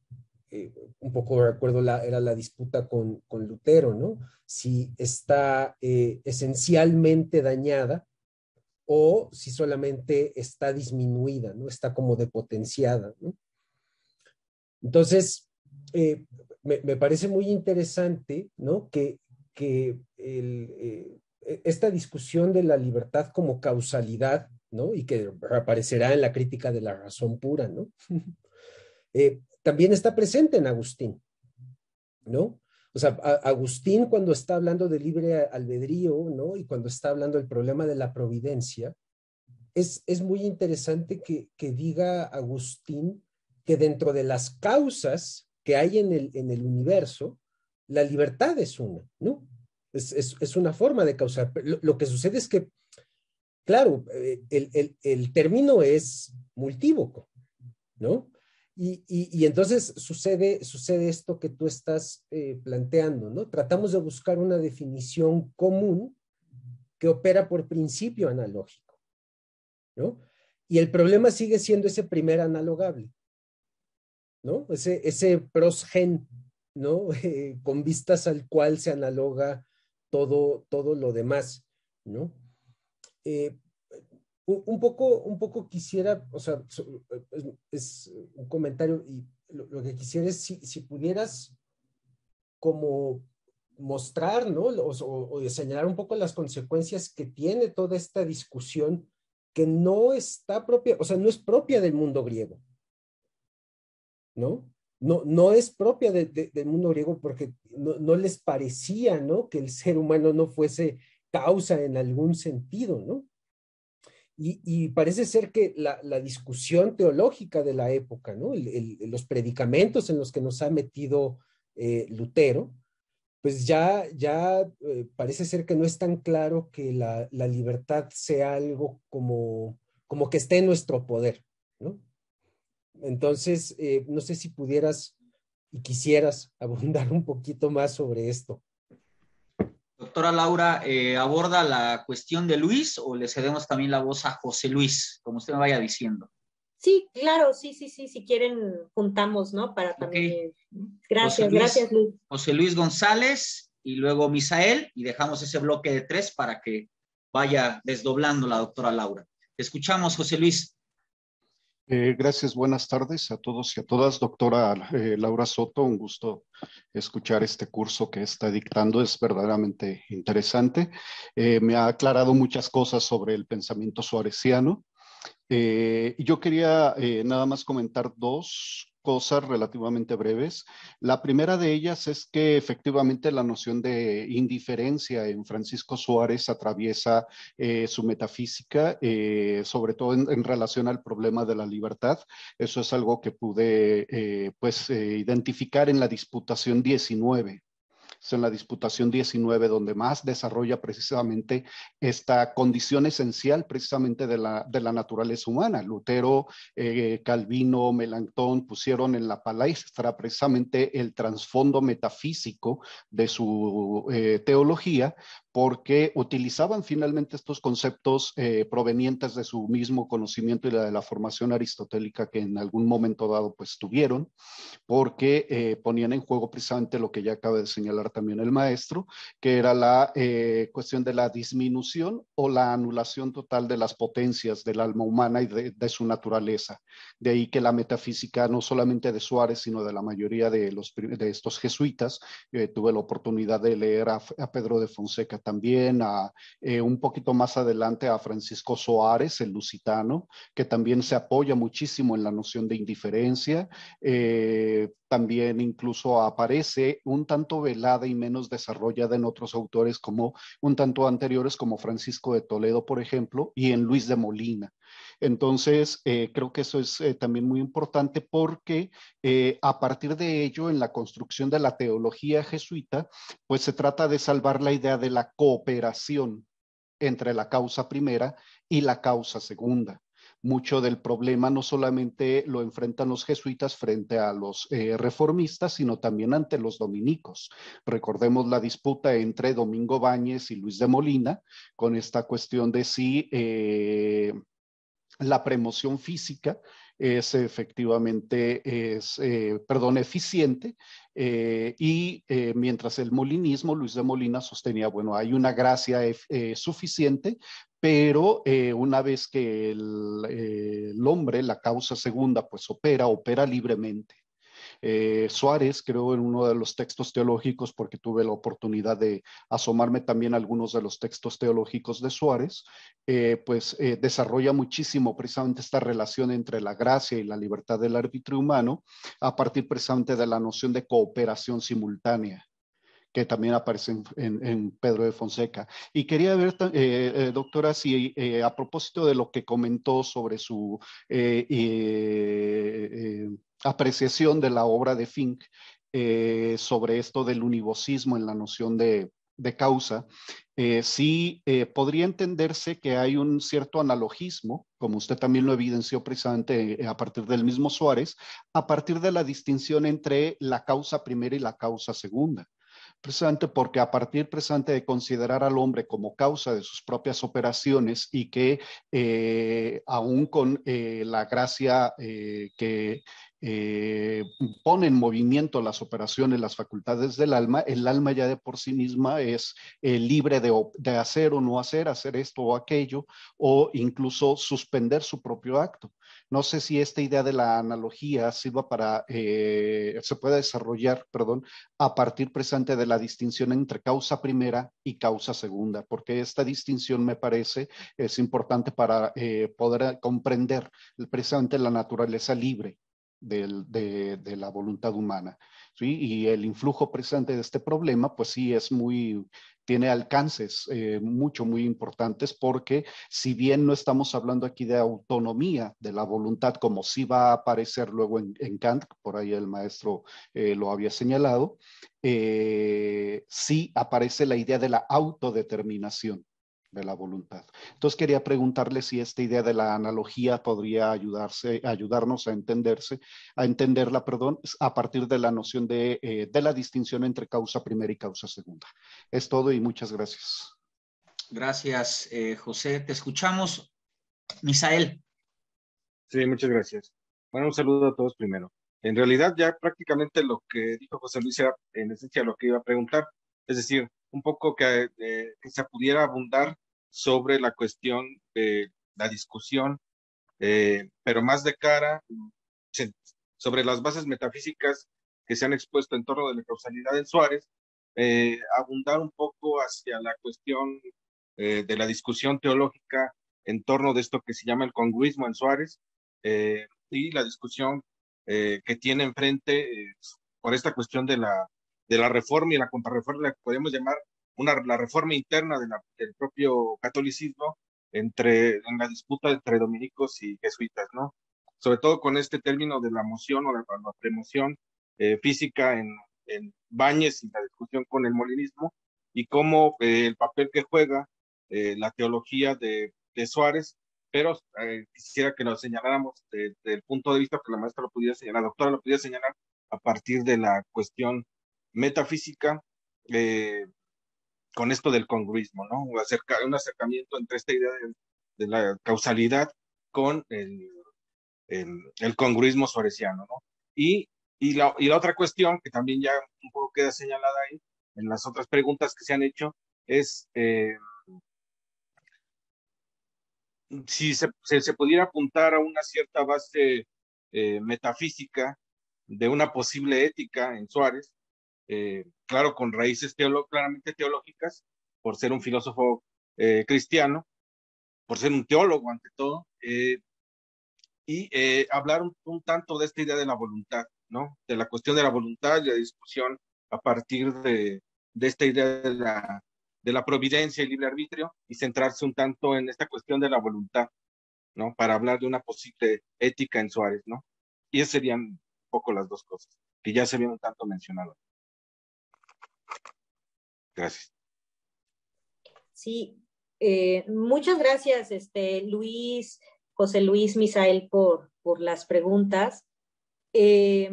un poco recuerdo, era la disputa con Lutero, ¿no? Si está esencialmente dañada o si solamente está disminuida, ¿no? Está como depotenciada, ¿no? Entonces, me parece muy interesante, ¿no? Que esta discusión de la libertad como causalidad, ¿no? Y que aparecerá en la crítica de la razón pura, ¿no? También está presente en Agustín, ¿no? O sea, Agustín cuando está hablando de libre albedrío, ¿no? Y cuando está hablando del problema de la providencia, es muy interesante que diga Agustín que dentro de las causas que hay en el universo, la libertad es una, ¿no? Es una forma de causar. Lo que sucede es que, claro, el término es multívoco, ¿no? Y entonces sucede esto que tú estás planteando, ¿no? Tratamos de buscar una definición común que opera por principio analógico, ¿no? Y el problema sigue siendo ese primer analogable, ¿no? Ese prosgen, ¿no? Con vistas al cual se analoga todo lo demás, ¿no? Eh, un poco quisiera, o sea, es un comentario y lo que quisiera es si pudieras como mostrar, ¿no? O señalar un poco las consecuencias que tiene toda esta discusión que no está propia, o sea, no es propia del mundo griego, ¿no? No es propia del mundo griego porque no les parecía, ¿no? Que el ser humano no fuese causa en algún sentido, ¿no? Y parece ser que la discusión teológica de la época, ¿no? Los predicamentos en los que nos ha metido Lutero, pues ya parece ser que no es tan claro que la libertad sea algo como que esté en nuestro poder, ¿no? Entonces, no sé si pudieras y quisieras abundar un poquito más sobre esto. Doctora Laura, ¿aborda la cuestión de Luis o le cedemos también la voz a José Luis, como usted me vaya diciendo? Sí, claro, sí, si quieren juntamos, ¿no? Para Ok. también. José Gracias, Luis. José Luis González y luego Misael, y dejamos ese bloque de 3 para que vaya desdoblando la doctora Laura. Te escuchamos, José Luis. Gracias, buenas tardes a todos y a todas. Doctora Laura Soto, un gusto escuchar este curso que está dictando, es verdaderamente interesante. Me ha aclarado muchas cosas sobre el pensamiento suareciano. Yo quería nada más comentar dos cosas relativamente breves. La primera de ellas es que efectivamente la noción de indiferencia en Francisco Suárez atraviesa su metafísica, sobre todo en relación al problema de la libertad. Eso es algo que pude identificar en la Disputación 19. Es en la Disputación 19 donde más desarrolla precisamente esta condición esencial precisamente de la naturaleza humana. Lutero, Calvino, Melanchthon pusieron en la palestra precisamente el trasfondo metafísico de su teología, porque utilizaban finalmente estos conceptos provenientes de su mismo conocimiento y de la formación aristotélica que en algún momento dado pues tuvieron, porque ponían en juego precisamente lo que ya acaba de señalar también el maestro, que era la cuestión de la disminución o la anulación total de las potencias del alma humana y de su naturaleza. De ahí que la metafísica, no solamente de Suárez, sino de la mayoría de estos jesuitas, tuve la oportunidad de leer a Pedro de Fonseca también, un poquito más adelante a Francisco Soares, el lusitano, que también se apoya muchísimo en la noción de indiferencia. También incluso aparece un tanto velada y menos desarrollada en otros autores como un tanto anteriores como Francisco de Toledo, por ejemplo, y en Luis de Molina. Entonces, creo que eso es también muy importante porque a partir de ello, en la construcción de la teología jesuita, pues se trata de salvar la idea de la cooperación entre la causa primera y la causa segunda. Mucho del problema no solamente lo enfrentan los jesuitas frente a los reformistas, sino también ante los dominicos. Recordemos la disputa entre Domingo Báñez y Luis de Molina con esta cuestión de si la premoción física es efectivamente, eficiente, y mientras el molinismo, Luis de Molina sostenía, bueno, hay una gracia suficiente, pero una vez que el hombre, la causa segunda, pues opera libremente. Suárez, creo, en uno de los textos teológicos, porque tuve la oportunidad de asomarme también a algunos de los textos teológicos de Suárez, desarrolla muchísimo precisamente esta relación entre la gracia y la libertad del arbitrio humano, a partir precisamente de la noción de cooperación simultánea, que también aparece en Pedro de Fonseca. Y quería ver, doctora, si a propósito de lo que comentó sobre su apreciación de la obra de Fink, sobre esto del univocismo en la noción de causa, sí podría entenderse que hay un cierto analogismo, como usted también lo evidenció precisamente a partir del mismo Suárez, a partir de la distinción entre la causa primera y la causa segunda. Precisamente porque a partir precisamente de considerar al hombre como causa de sus propias operaciones y que aún con la gracia que pone en movimiento las operaciones, las facultades del alma, el alma ya de por sí misma es libre de hacer o no hacer esto o aquello, o incluso suspender su propio acto. No sé si esta idea de la analogía sirva para, se puede desarrollar, perdón, a partir precisamente de la distinción entre causa primera y causa segunda, porque esta distinción me parece es importante para poder comprender precisamente la naturaleza libre de la voluntad humana, ¿sí? Y el influjo presente de este problema, pues sí, tiene alcances muy importantes, porque si bien no estamos hablando aquí de autonomía de la voluntad, como sí va a aparecer luego en Kant, por ahí el maestro lo había señalado, sí aparece la idea de la autodeterminación de la voluntad. Entonces quería preguntarle si esta idea de la analogía podría ayudarnos a entenderla, a partir de la noción de la distinción entre causa primera y causa segunda. Es todo y muchas gracias. Gracias, José. Te escuchamos, Misael. Sí, muchas gracias. Bueno, un saludo a todos primero. En realidad ya prácticamente lo que dijo José Luis era en esencia lo que iba a preguntar, es decir, un poco que se pudiera abundar sobre la cuestión de la discusión, pero más de cara sobre las bases metafísicas que se han expuesto en torno de la causalidad en Suárez, abundar un poco hacia la cuestión de la discusión teológica en torno de esto que se llama el congruismo en Suárez, y la discusión que tiene enfrente por esta cuestión de la reforma y la contrarreforma, la que podemos llamar la reforma interna del propio catolicismo en la disputa entre dominicos y jesuitas, ¿no? Sobre todo con este término de la moción o la premoción física en Báñez y la discusión con el molinismo, y cómo el papel que juega la teología de Suárez, pero quisiera que lo señaláramos desde el punto de vista que la maestra lo pudiera señalar, la doctora lo pudiera señalar a partir de la cuestión metafísica, con esto del congruismo, ¿no? Un acercamiento entre esta idea de la causalidad con el congruismo suareciano, ¿no? Y la otra cuestión que también ya un poco queda señalada ahí en las otras preguntas que se han hecho es si se pudiera apuntar a una cierta base metafísica de una posible ética en Suárez, claro, con raíces claramente teológicas, por ser un filósofo cristiano, por ser un teólogo ante todo, y hablar un tanto de esta idea de la voluntad, ¿no? De la cuestión de la voluntad y la discusión a partir de esta idea de la providencia y libre arbitrio, y centrarse un tanto en esta cuestión de la voluntad, ¿no? Para hablar de una posible ética en Suárez, ¿no? Y esas serían un poco las dos cosas, que ya se habían un tanto mencionado. Gracias. Sí, muchas gracias, José Luis, Misael, por las preguntas. Sí,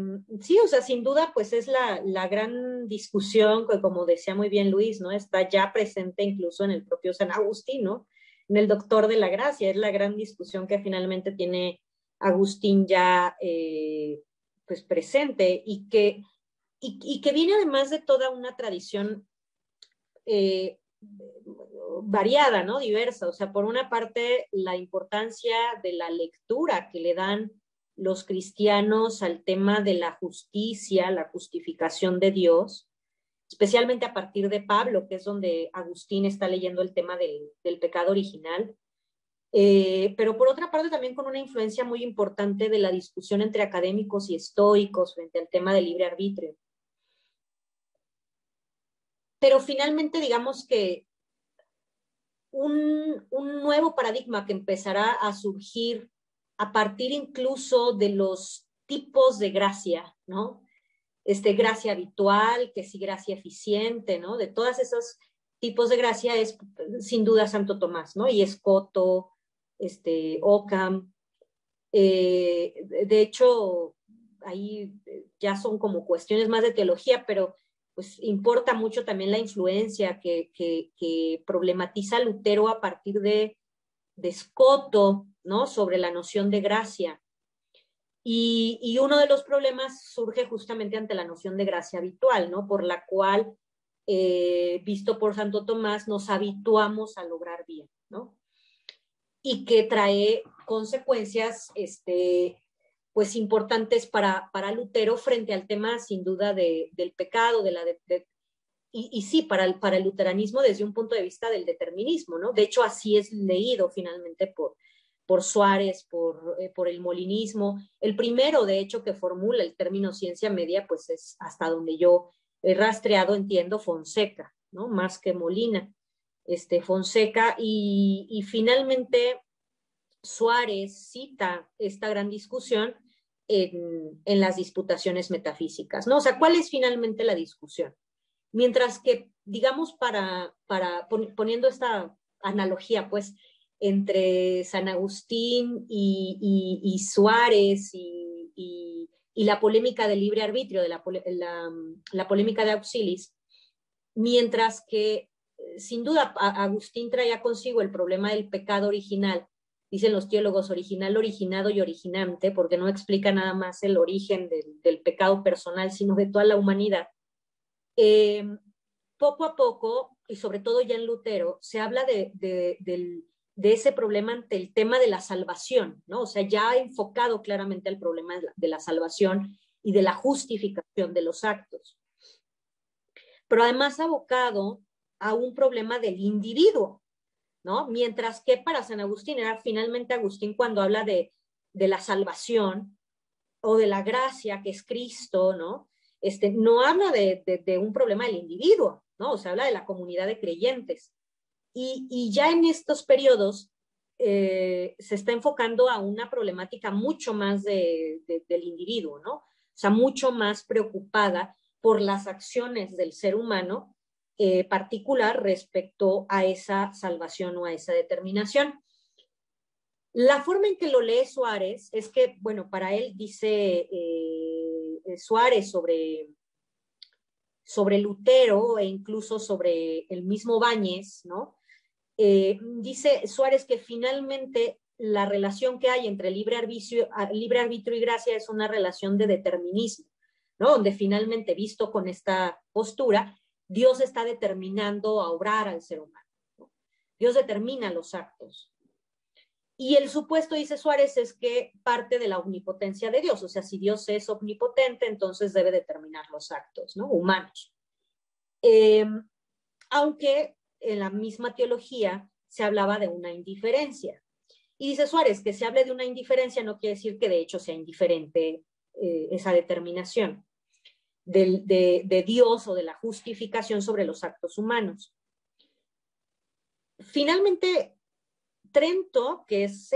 o sea, sin duda, pues es la gran discusión que, como decía muy bien Luis, ¿no? Está ya presente incluso en el propio San Agustín, ¿no? En el Doctor de la Gracia, es la gran discusión que finalmente tiene Agustín ya pues presente, y que viene además de toda una tradición variada, ¿no? Diversa. O sea, por una parte, la importancia de la lectura que le dan los cristianos al tema de la justicia, la justificación de Dios, especialmente a partir de Pablo, que es donde Agustín está leyendo el tema del pecado original. Pero por otra parte también con una influencia muy importante de la discusión entre académicos y estoicos frente al tema del libre arbitrio. Pero finalmente digamos que un nuevo paradigma que empezará a surgir a partir incluso de los tipos de gracia, ¿no? Gracia habitual, que sí gracia eficiente, ¿no? De todos esos tipos de gracia es sin duda Santo Tomás, ¿no? Y Escoto, Occam. De hecho, ahí ya son como cuestiones más de teología, pero pues importa mucho también la influencia que problematiza Lutero a partir de Escoto, ¿no? Sobre la noción de gracia. Y uno de los problemas surge justamente ante la noción de gracia habitual, ¿no? Por la cual, visto por Santo Tomás, nos habituamos a lograr bien, ¿no? Y que trae consecuencias pues importantes para Lutero frente al tema sin duda del pecado, y sí, para el luteranismo desde un punto de vista del determinismo, ¿no? De hecho, así es leído finalmente por Suárez, por el molinismo. El primero, de hecho, que formula el término ciencia media, pues es hasta donde yo he rastreado, entiendo, Fonseca, ¿no? Más que Molina. Fonseca, y finalmente Suárez cita esta gran discusión en las disputaciones metafísicas, ¿no? O sea, ¿cuál es finalmente la discusión? Mientras que, digamos, poniendo esta analogía, pues, entre San Agustín y Suárez y la polémica del libre arbitrio, de la polémica de Auxilis, mientras que sin duda Agustín traía consigo el problema del pecado original, dicen los teólogos, original, originado y originante, porque no explica nada más el origen del pecado personal, sino de toda la humanidad. Poco a poco, y sobre todo ya en Lutero, se habla de ese problema ante el tema de la salvación, ¿no? O sea, ya ha enfocado claramente el problema de la salvación y de la justificación de los actos. Pero además abocado a un problema del individuo, ¿no? Mientras que para San Agustín era finalmente Agustín cuando habla de la salvación o de la gracia que es Cristo, ¿no? No habla de un problema del individuo, ¿no? O sea, habla de la comunidad de creyentes. Y ya en estos periodos se está enfocando a una problemática mucho más del individuo, ¿no? O sea, mucho más preocupada por las acciones del ser humano particular respecto a esa salvación o a esa determinación. La forma en que lo lee Suárez es que, bueno, para él dice Suárez sobre Lutero e incluso sobre el mismo Báñez, ¿no? Dice Suárez que finalmente la relación que hay entre libre arbitrio y gracia es una relación de determinismo, ¿no? Donde finalmente, visto con esta postura, Dios está determinando a obrar al ser humano, ¿no? Dios determina los actos. Y el supuesto, dice Suárez, es que parte de la omnipotencia de Dios. O sea, si Dios es omnipotente, entonces debe determinar los actos, ¿no? Humanos. Aunque en la misma teología se hablaba de una indiferencia. Y dice Suárez que se hable de una indiferencia no quiere decir que de hecho sea indiferente esa determinación de Dios o de la justificación sobre los actos humanos. Finalmente, Trento, que es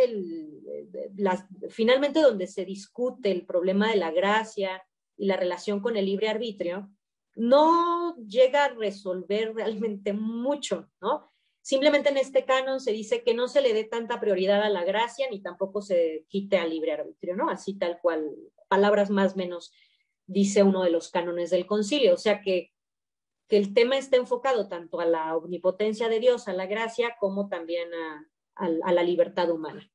finalmente donde se discute el problema de la gracia y la relación con el libre arbitrio, no llega a resolver realmente mucho, ¿no? Simplemente en este canon se dice que no se le dé tanta prioridad a la gracia ni tampoco se quite al libre arbitrio, ¿no? Así tal cual, palabras más o menos, dice uno de los cánones del concilio. O sea que el tema está enfocado tanto a la omnipotencia de Dios, a la gracia, como también a la libertad humana.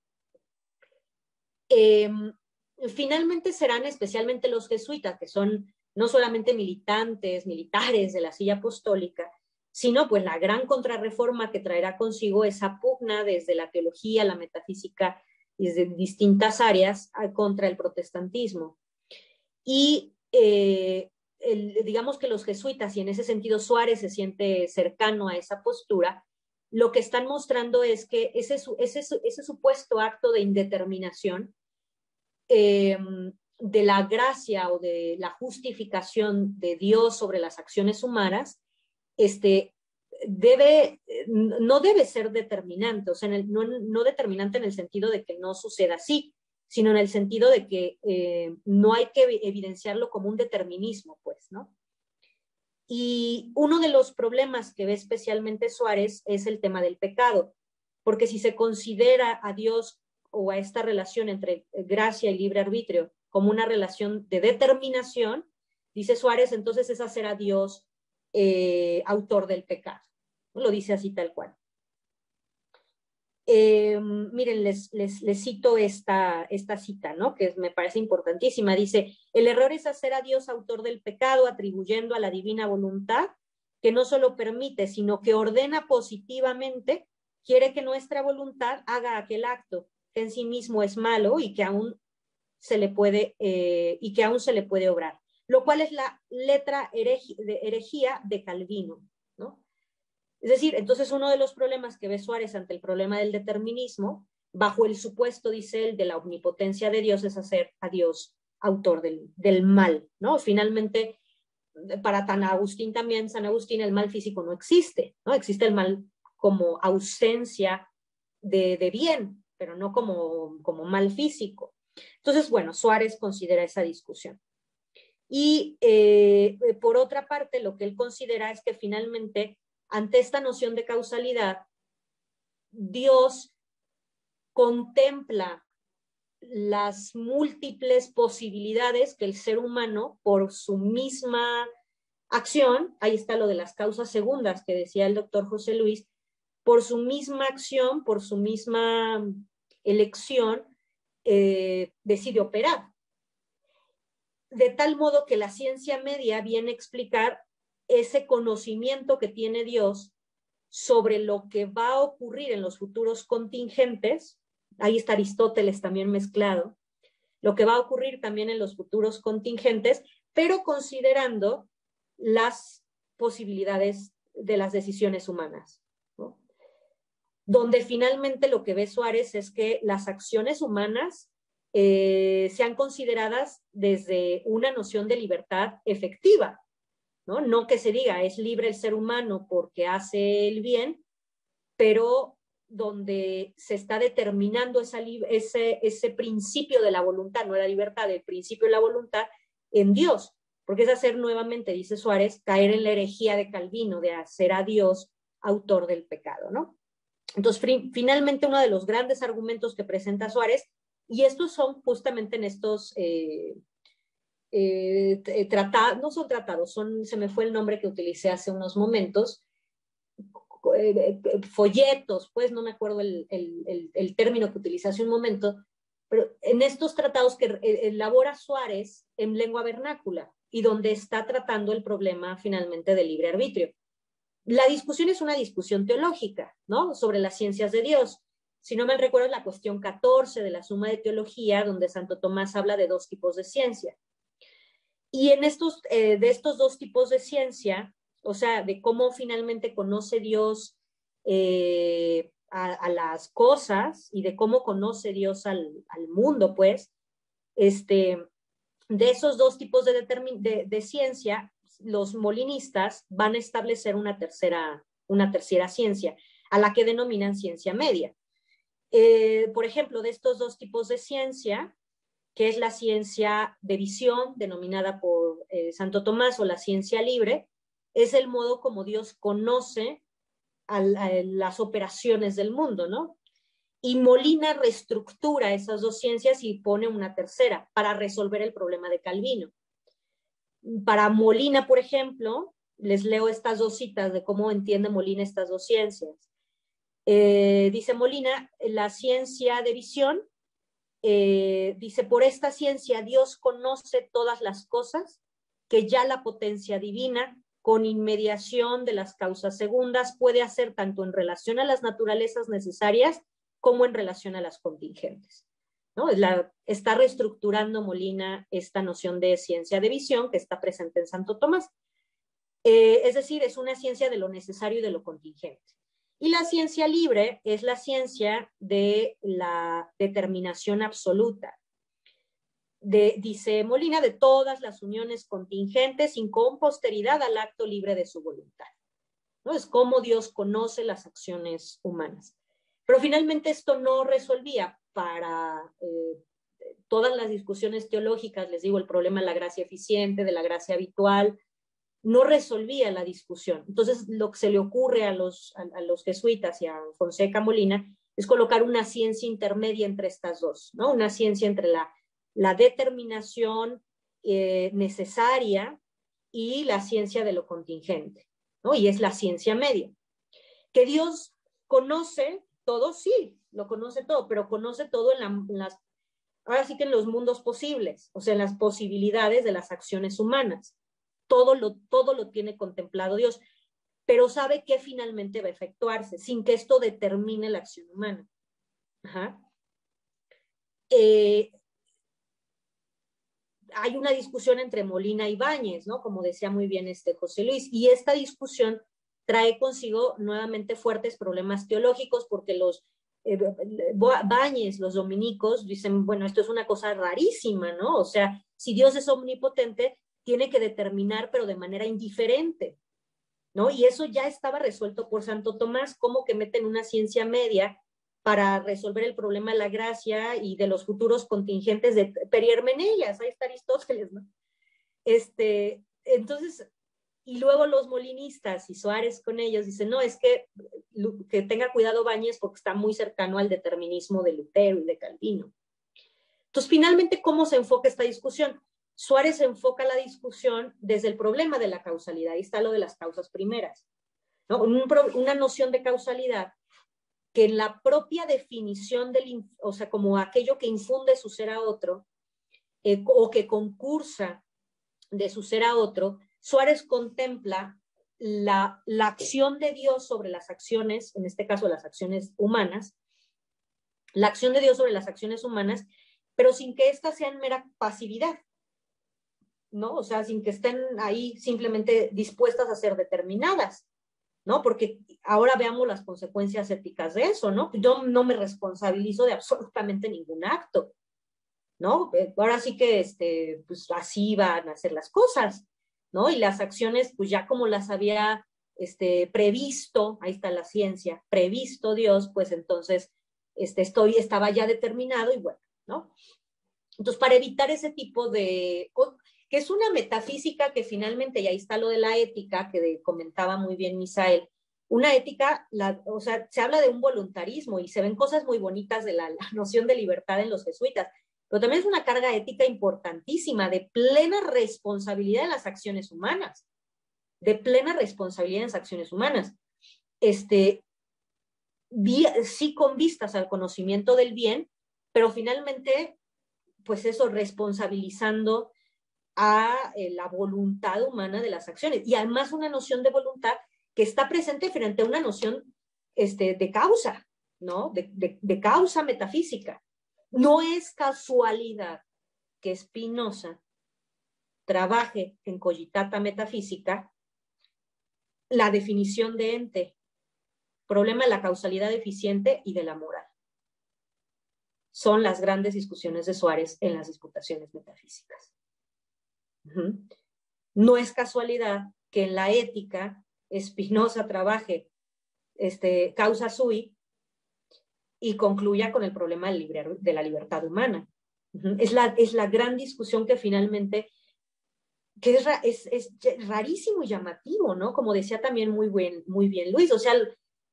Finalmente serán especialmente los jesuitas, que son no solamente militares de la silla apostólica, sino pues la gran contrarreforma que traerá consigo esa pugna desde la teología, la metafísica, desde distintas áreas contra el protestantismo. Y digamos que los jesuitas, y en ese sentido Suárez se siente cercano a esa postura, lo que están mostrando es que ese supuesto acto de indeterminación de la gracia o de la justificación de Dios sobre las acciones humanas, no debe ser determinante, o sea, no determinante en el sentido de que no suceda así, sino en el sentido de que no hay que evidenciarlo como un determinismo, pues, ¿no? Y uno de los problemas que ve especialmente Suárez es el tema del pecado, porque si se considera a Dios o a esta relación entre gracia y libre arbitrio como una relación de determinación, dice Suárez, entonces es hacer a Dios autor del pecado. Lo dice así tal cual. Miren, les cito esta cita, ¿no? Que me parece importantísima. Dice, el error es hacer a Dios autor del pecado, atribuyendo a la divina voluntad, que no solo permite, sino que ordena positivamente, quiere que nuestra voluntad haga aquel acto que en sí mismo es malo y que aún se le puede obrar, lo cual es la letra herejía de Calvino, ¿no? Es decir, entonces uno de los problemas que ve Suárez ante el problema del determinismo, bajo el supuesto, dice él, de la omnipotencia de Dios, es hacer a Dios autor del mal, ¿no? Finalmente, para San Agustín, el mal físico no existe, ¿no? Existe el mal como ausencia de bien, pero no como mal físico. Entonces, bueno, Suárez considera esa discusión. Y por otra parte, lo que él considera es que finalmente, ante esta noción de causalidad, Dios contempla las múltiples posibilidades que el ser humano, por su misma acción, ahí está lo de las causas segundas que decía el doctor José Luis, por su misma acción, por su misma elección, decide operar. De tal modo que la ciencia media viene a explicar ese conocimiento que tiene Dios sobre lo que va a ocurrir en los futuros contingentes. Ahí está Aristóteles también mezclado, lo que va a ocurrir también en los futuros contingentes, pero considerando las posibilidades de las decisiones humanas, ¿no? Donde finalmente lo que ve Suárez es que las acciones humanas sean consideradas desde una noción de libertad efectiva, ¿no? No que se diga es libre el ser humano porque hace el bien, pero donde se está determinando ese principio de la voluntad, no la libertad, el principio de la voluntad en Dios, porque es hacer nuevamente, dice Suárez, caer en la herejía de Calvino, de hacer a Dios autor del pecado, ¿no? Entonces, finalmente, uno de los grandes argumentos que presenta Suárez, y estos son justamente en estos tratados, no son tratados, se me fue el nombre que utilicé hace unos momentos, folletos, pues no me acuerdo el término que utilicé hace un momento, pero en estos tratados que elabora Suárez en lengua vernácula y donde está tratando el problema finalmente del libre arbitrio. La discusión es una discusión teológica, ¿no? Sobre las ciencias de Dios. Si no me recuerdo, es la cuestión 14 de la Suma de Teología, donde Santo Tomás habla de dos tipos de ciencia. Y en de estos dos tipos de ciencia, o sea, de cómo finalmente conoce Dios a las cosas y de cómo conoce Dios al mundo, pues, de esos dos tipos de ciencia, los molinistas van a establecer una tercera ciencia, a la que denominan ciencia media. Por ejemplo, de estos dos tipos de ciencia, que es la ciencia de visión, denominada por Santo Tomás, o la ciencia libre, es el modo como Dios conoce a las operaciones del mundo, ¿no? Y Molina reestructura esas dos ciencias y pone una tercera para resolver el problema de Calvino. Para Molina, por ejemplo, les leo estas dos citas de cómo entiende Molina estas dos ciencias. Dice Molina, la ciencia de visión dice, por esta ciencia Dios conoce todas las cosas, que ya la potencia divina, con inmediación de las causas segundas, puede hacer tanto en relación a las naturalezas necesarias como en relación a las contingentes, ¿no? Está reestructurando Molina esta noción de ciencia de visión que está presente en Santo Tomás. Es decir, es una ciencia de lo necesario y de lo contingente. Y la ciencia libre es la ciencia de la determinación absoluta. Dice Molina, de todas las uniones contingentes sin con posteridad al acto libre de su voluntad, ¿no? Es como Dios conoce las acciones humanas. Pero finalmente esto no resolvía para todas las discusiones teológicas, les digo, el problema de la gracia eficiente, de la gracia habitual, no resolvía la discusión. Entonces, lo que se le ocurre a los jesuitas y a Fonseca Molina es colocar una ciencia intermedia entre estas dos, ¿no? Una ciencia entre la determinación necesaria y la ciencia de lo contingente, ¿no? Y es la ciencia media. Que Dios conoce todo, sí, lo conoce todo, pero conoce todo ahora sí que en los mundos posibles, o sea, en las posibilidades de las acciones humanas. Todo lo tiene contemplado Dios, pero sabe que finalmente va a efectuarse, sin que esto determine la acción humana. Ajá. Hay una discusión entre Molina y Báñez, ¿no? Como decía muy bien José Luis, y esta discusión trae consigo nuevamente fuertes problemas teológicos, porque los Báñez, los dominicos, dicen, bueno, esto es una cosa rarísima, ¿no? O sea, si Dios es omnipotente, tiene que determinar, pero de manera indiferente, ¿no? Y eso ya estaba resuelto por Santo Tomás, como que meten una ciencia media para resolver el problema de la gracia y de los futuros contingentes de Perihermeneias, ahí está Aristóteles, ¿no? Entonces, y luego los molinistas y Suárez con ellos dicen, no, es que tenga cuidado Báñez porque está muy cercano al determinismo de Lutero y de Calvino. Entonces, finalmente, ¿cómo se enfoca esta discusión? Suárez enfoca la discusión desde el problema de la causalidad. Ahí está lo de las causas primeras, ¿no? Una noción de causalidad que en la propia definición o sea, como aquello que infunde su ser a otro, o que concursa de su ser a otro, Suárez contempla la acción de Dios sobre las acciones, en este caso las acciones humanas, la acción de Dios sobre las acciones humanas, pero sin que éstas sean mera pasividad, ¿no? O sea, sin que estén ahí simplemente dispuestas a ser determinadas, ¿no? Porque ahora veamos las consecuencias éticas de eso, ¿no? Yo no me responsabilizo de absolutamente ningún acto, ¿no? Ahora sí que, pues así van a ser las cosas, ¿no? Y las acciones, pues ya como las había previsto, ahí está la ciencia, previsto Dios, pues entonces estaba ya determinado y bueno, ¿no? Entonces, para evitar ese tipo de, que es una metafísica que finalmente, y ahí está lo de la ética, que comentaba muy bien Misael, una ética, o sea, se habla de un voluntarismo y se ven cosas muy bonitas de la noción de libertad en los jesuitas, pero también es una carga ética importantísima de plena responsabilidad en las acciones humanas, de plena responsabilidad en las acciones humanas. Sí con vistas al conocimiento del bien, pero finalmente, pues eso, responsabilizando a la voluntad humana de las acciones. Y además una noción de voluntad que está presente frente a una noción de causa, ¿no? De causa metafísica. No es casualidad que Spinoza trabaje en Cogitata Metafísica la definición de ente, problema de la causalidad eficiente y de la moral. Son las grandes discusiones de Suárez en las disputaciones metafísicas. No es casualidad que en la ética Spinoza trabaje causa sui y concluya con el problema de la libertad humana. Es la gran discusión que finalmente, que es rarísimo y llamativo, ¿no? Como decía también muy bien Luis, o sea,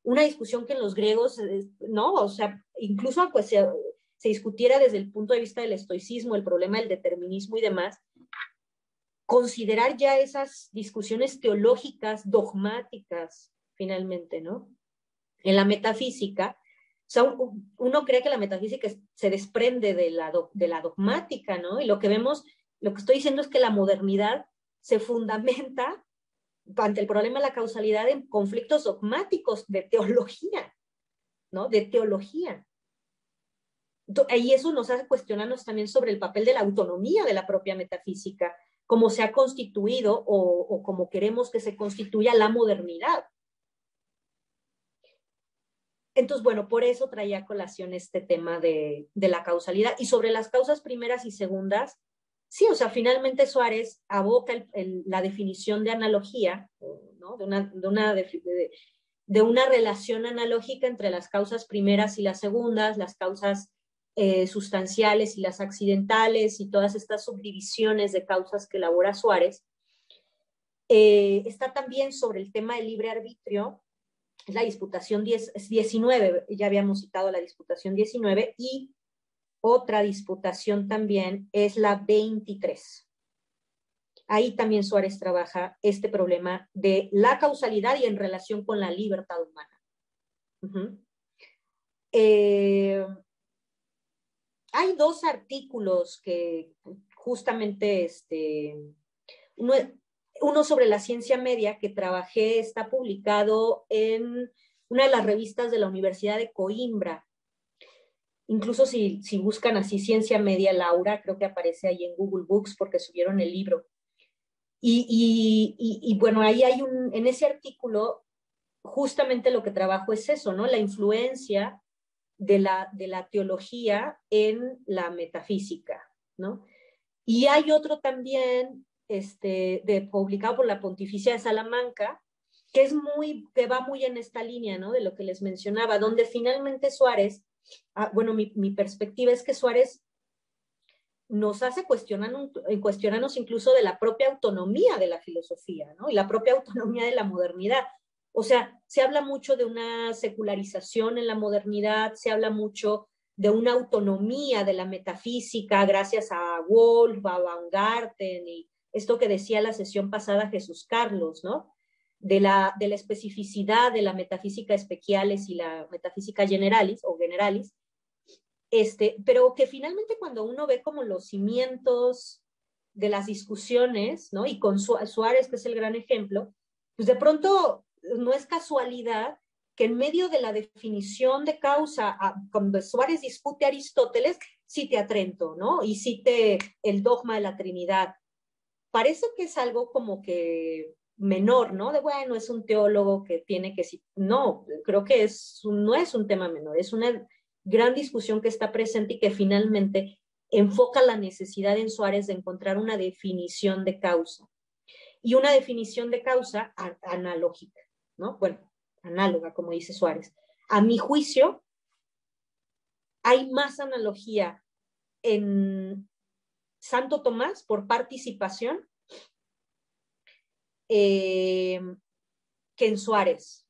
una discusión que en los griegos, ¿no? O sea, incluso pues se discutiera desde el punto de vista del estoicismo, el problema del determinismo y demás, considerar ya esas discusiones teológicas, dogmáticas, finalmente, ¿no? En la metafísica, sea, uno cree que la metafísica se desprende de la dogmática, ¿no? Y lo que vemos, lo que estoy diciendo es que la modernidad se fundamenta ante el problema de la causalidad en conflictos dogmáticos de teología, ¿no? De teología. Y eso nos hace cuestionarnos también sobre el papel de la autonomía de la propia metafísica, cómo se ha constituido o cómo queremos que se constituya la modernidad. Entonces, bueno, por eso traía a colación este tema de la causalidad. Y sobre las causas primeras y segundas, sí, o sea, finalmente Suárez aboca la definición de analogía, ¿no? de una relación analógica entre las causas primeras y las segundas, las causas sustanciales y las accidentales y todas estas subdivisiones de causas que elabora Suárez. Está también sobre el tema del libre arbitrio, es la disputación 19, ya habíamos citado la disputación 19, y otra disputación también es la 23. Ahí también Suárez trabaja este problema de la causalidad y en relación con la libertad humana. Hay dos artículos que justamente, uno sobre la ciencia media que trabajé, está publicado en una de las revistas de la Universidad de Coimbra. Incluso si buscan así ciencia media Laura, creo que aparece ahí en Google Books porque subieron el libro. Y bueno, ahí hay en ese artículo justamente lo que trabajo es eso, ¿no? La influencia de la teología en la metafísica, ¿no? Y hay otro también publicado por la Pontificia de Salamanca, que va muy en esta línea, ¿no? De lo que les mencionaba, donde finalmente Suárez, bueno, mi perspectiva es que Suárez nos hace cuestionarnos incluso de la propia autonomía de la filosofía, ¿no? Y la propia autonomía de la modernidad. O sea, se habla mucho de una secularización en la modernidad, se habla mucho de una autonomía de la metafísica gracias a Wolff, a Baumgarten y esto que decía la sesión pasada Jesús Carlos, ¿no? De la especificidad de la metafísica specialis y la metafísica generalis, pero que finalmente cuando uno ve como los cimientos de las discusiones, ¿no? Y con Suárez, que es el gran ejemplo, pues de pronto no es casualidad que en medio de la definición de causa, cuando Suárez discute a Aristóteles, cite a Trento, ¿no? Y cite el dogma de la Trinidad. Parece que es algo como que menor, ¿no? De bueno, es un teólogo que tiene que... No, creo que no es un tema menor, es una gran discusión que está presente y que finalmente enfoca la necesidad en Suárez de encontrar una definición de causa. Y una definición de causa analógica, ¿no? Bueno, análoga, como dice Suárez. A mi juicio, hay más analogía en Santo Tomás por participación que en Suárez,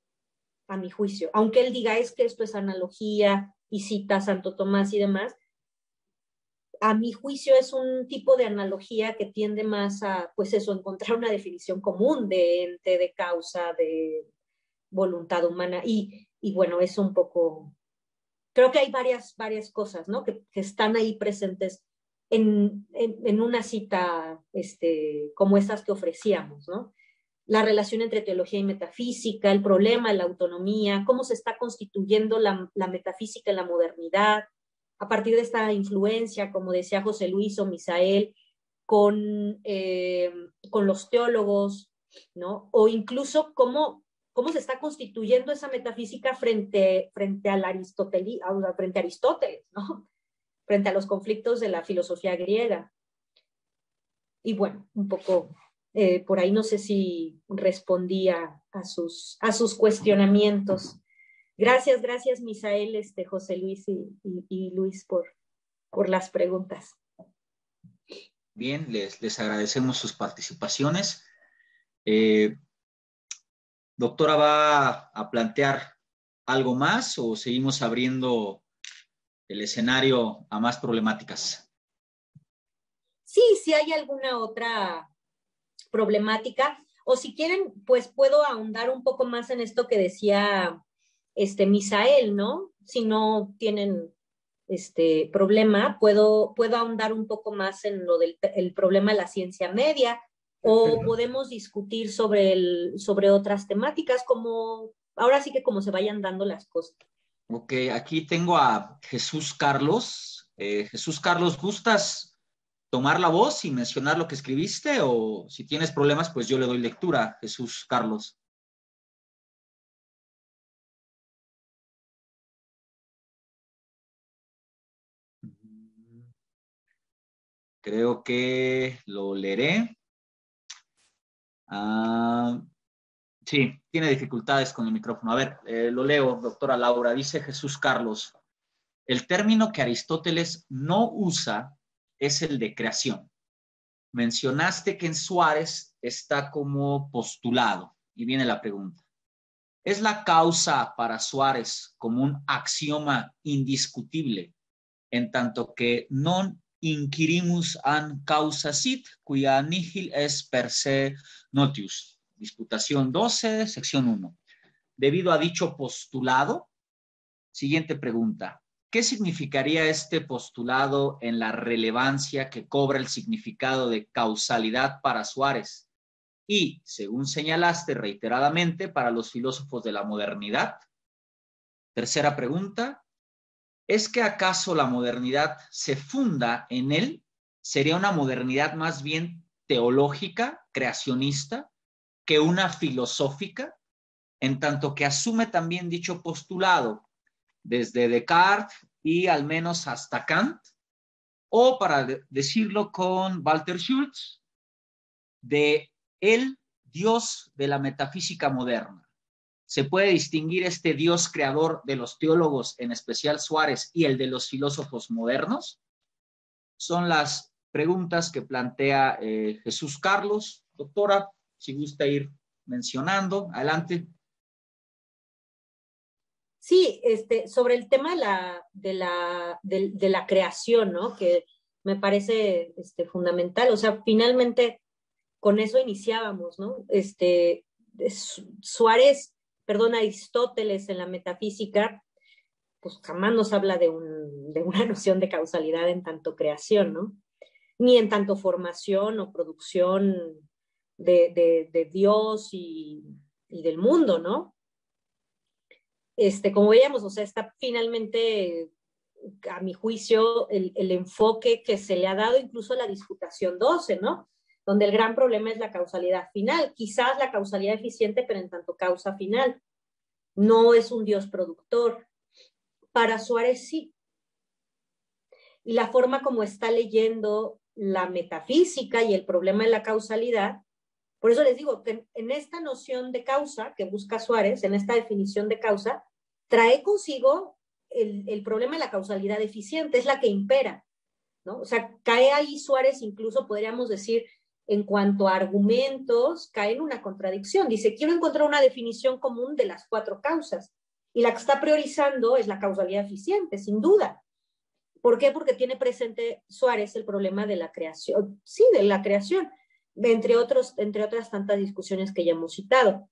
a mi juicio. Aunque él diga es que esto es analogía y cita a Santo Tomás y demás, a mi juicio es un tipo de analogía que tiende más a, pues eso, encontrar una definición común de ente, de causa, de voluntad humana. Y bueno, es un poco... Creo que hay varias cosas, ¿no? Que están ahí presentes en una cita como estas que ofrecíamos, ¿no? La relación entre teología y metafísica, el problema de la autonomía, cómo se está constituyendo la metafísica en la modernidad, a partir de esta influencia, como decía José Luis o Misael, con los teólogos, ¿no? O incluso cómo se está constituyendo esa metafísica frente a Aristóteles, ¿no? Frente a los conflictos de la filosofía griega. Y bueno, un poco por ahí no sé si respondía a sus cuestionamientos. Gracias, Misael, José Luis y Luis por las preguntas. Bien, les agradecemos sus participaciones. Doctora, ¿va a plantear algo más o seguimos abriendo el escenario a más problemáticas? Sí, si hay alguna otra problemática, o si quieren, pues puedo ahondar un poco más en esto que decía Misael, ¿no? Si no tienen problema, puedo ahondar un poco más en lo del el problema de la ciencia media, o podemos discutir sobre otras temáticas, como ahora sí que como se vayan dando las cosas. Ok, aquí tengo a Jesús Carlos. Jesús Carlos, ¿gustas tomar la voz y mencionar lo que escribiste? O si tienes problemas, pues yo le doy lectura, Jesús Carlos. Creo que lo leeré. Sí, tiene dificultades con el micrófono. A ver, lo leo, doctora Laura. Dice Jesús Carlos, el término que Aristóteles no usa es el de creación. Mencionaste que en Suárez está como postulado. Y viene la pregunta. ¿Es la causa para Suárez como un axioma indiscutible, en tanto que non inquirimus an causa sit, cuya nihil es per se notius? Disputación 12, sección 1. Debido a dicho postulado, siguiente pregunta. ¿Qué significaría este postulado en la relevancia que cobra el significado de causalidad para Suárez? Y, según señalaste reiteradamente, para los filósofos de la modernidad. Tercera pregunta. ¿Es que acaso la modernidad se funda en él? ¿Sería una modernidad más bien teológica, creacionista, que una filosófica, en tanto que asume también dicho postulado desde Descartes y al menos hasta Kant, o para decirlo con Walter Schultz, de el Dios de la metafísica moderna? ¿Se puede distinguir este Dios creador de los teólogos, en especial Suárez, y el de los filósofos modernos? Son las preguntas que plantea Jesús Carlos. Doctora, si gusta ir mencionando, adelante. Sí, sobre el tema de la creación, ¿no? Que me parece fundamental. O sea, finalmente con eso iniciábamos, ¿no? Aristóteles en la metafísica, pues jamás nos habla de una noción de causalidad en tanto creación, ¿no? Ni en tanto formación o producción de Dios y del mundo, ¿no? Como veíamos, o sea, está finalmente, a mi juicio, el enfoque que se le ha dado incluso a la disputación 12, ¿no? Donde el gran problema es la causalidad final, quizás la causalidad eficiente, pero en tanto causa final. No es un Dios productor. Para Suárez sí. Y la forma como está leyendo la metafísica y el problema de la causalidad, por eso les digo que en esta noción de causa que busca Suárez, en esta definición de causa, trae consigo el problema de la causalidad eficiente, es la que impera, ¿no? O sea, cae ahí Suárez, incluso podríamos decir, en cuanto a argumentos, cae en una contradicción. Dice, quiero encontrar una definición común de las 4 causas, y la que está priorizando es la causalidad eficiente, sin duda. ¿Por qué? Porque tiene presente Suárez el problema de la creación, sí, de la creación, entre otras tantas discusiones que ya hemos citado.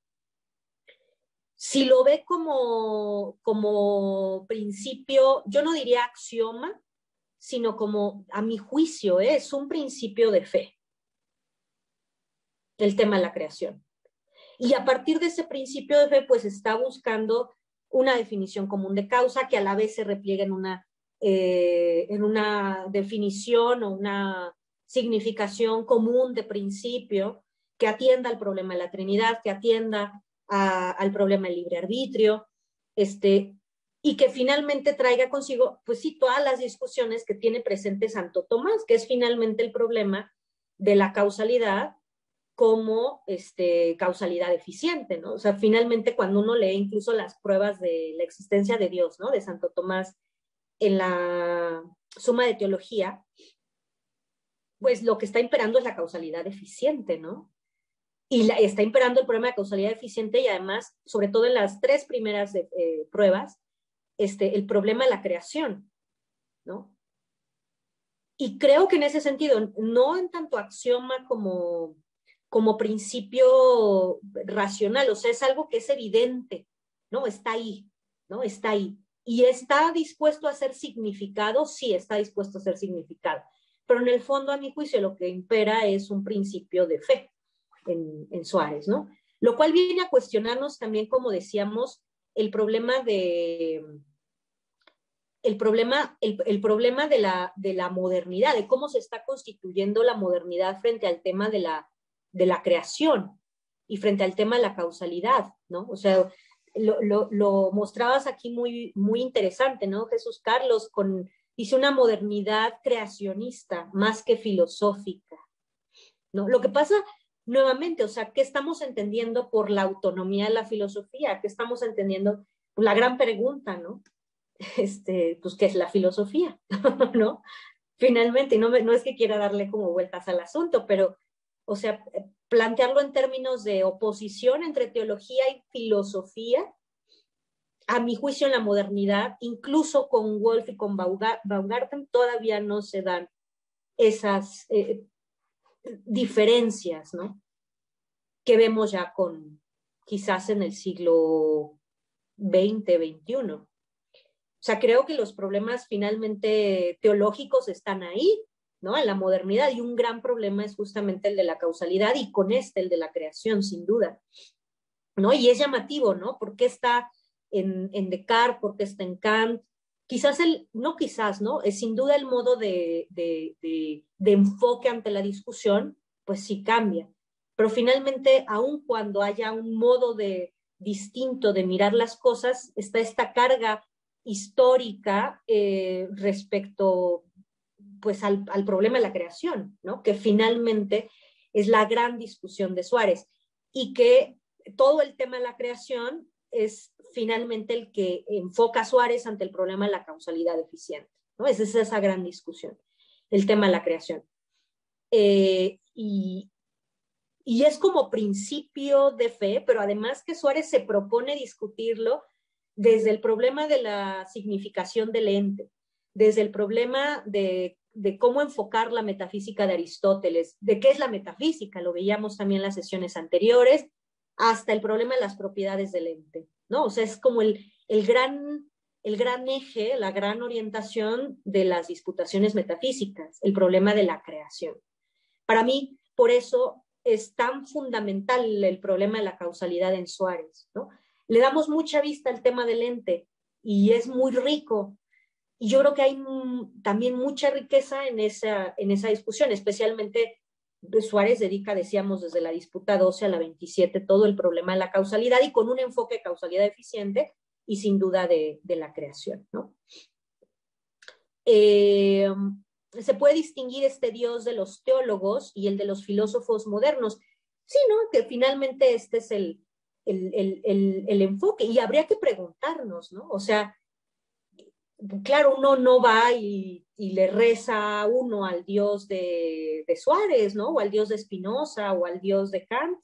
Si lo ve como principio, yo no diría axioma, sino como, a mi juicio, es un principio de fe, el tema de la creación. Y a partir de ese principio de fe, pues está buscando una definición común de causa que a la vez se repliega en una definición o una significación común de principio que atienda al problema de la Trinidad, que atienda al problema del libre arbitrio, y que finalmente traiga consigo, pues sí, todas las discusiones que tiene presente Santo Tomás, que es finalmente el problema de la causalidad como causalidad eficiente, ¿no? O sea, finalmente cuando uno lee incluso las pruebas de la existencia de Dios, ¿no? De Santo Tomás en la Suma de Teología, pues lo que está imperando es la causalidad eficiente, ¿no? Y está imperando el problema de causalidad eficiente y además, sobre todo en las 3 primeras pruebas, el problema de la creación, ¿no? Y creo que en ese sentido, no en tanto axioma como principio racional, o sea, es algo que es evidente, ¿no? Está ahí. ¿no? Está ahí. ¿Y está dispuesto a ser significado? Sí, está dispuesto a ser significado. Pero en el fondo, a mi juicio, lo que impera es un principio de fe en Suárez, ¿no? Lo cual viene a cuestionarnos también, como decíamos, el problema de la modernidad, de cómo se está constituyendo la modernidad frente al tema de la creación y frente al tema de la causalidad, ¿no? O sea, lo mostrabas aquí muy, muy interesante, ¿no, Jesús Carlos? Dice una modernidad creacionista más que filosófica, ¿no? Lo que pasa, nuevamente, o sea, ¿qué estamos entendiendo por la autonomía de la filosofía? ¿Qué estamos entendiendo? Pues la gran pregunta, ¿no? Pues, ¿qué es la filosofía? ¿No? Finalmente, no es que quiera darle como vueltas al asunto, pero, o sea, plantearlo en términos de oposición entre teología y filosofía, a mi juicio en la modernidad, incluso con Wolff y con Baumgarten, todavía no se dan esas diferencias, ¿no? Que vemos ya quizás en el siglo XX, XXI. O sea, creo que los problemas finalmente teológicos están ahí, ¿no? En la modernidad, y un gran problema es justamente el de la causalidad, y con el de la creación, sin duda, ¿no? Y es llamativo, ¿no? ¿Por qué está en Descartes? ¿Por qué está en Kant? Quizás no quizás, ¿no? Es sin duda el modo de enfoque ante la discusión, pues sí cambia. Pero finalmente, aun cuando haya un modo distinto de mirar las cosas, está esta carga histórica respecto pues al problema de la creación, ¿no? Que finalmente es la gran discusión de Suárez, y que todo el tema de la creación es finalmente el que enfoca a Suárez ante el problema de la causalidad eficiente, ¿no? Es esa gran discusión, el tema de la creación. Y es como principio de fe, pero además que Suárez se propone discutirlo desde el problema de la significación del ente, desde el problema de cómo enfocar la metafísica de Aristóteles, de qué es la metafísica, lo veíamos también en las sesiones anteriores, hasta el problema de las propiedades del ente, ¿no? O sea, es como el gran eje, la gran orientación de las disputaciones metafísicas, el problema de la creación. Para mí, por eso es tan fundamental el problema de la causalidad en Suárez, ¿no? Le damos mucha vista al tema del ente y es muy rico. Y yo creo que hay también mucha riqueza en esa discusión, especialmente Suárez dedica, decíamos, desde la disputa 12 a la 27, todo el problema de la causalidad, y con un enfoque de causalidad eficiente y sin duda de la creación, ¿no? Se puede distinguir este Dios de los teólogos y el de los filósofos modernos. Sí, ¿no? Que finalmente este es el enfoque, y habría que preguntarnos, ¿no? O sea, claro, uno no va y le reza a uno al Dios de Suárez, ¿no? O al Dios de Spinoza o al Dios de Kant,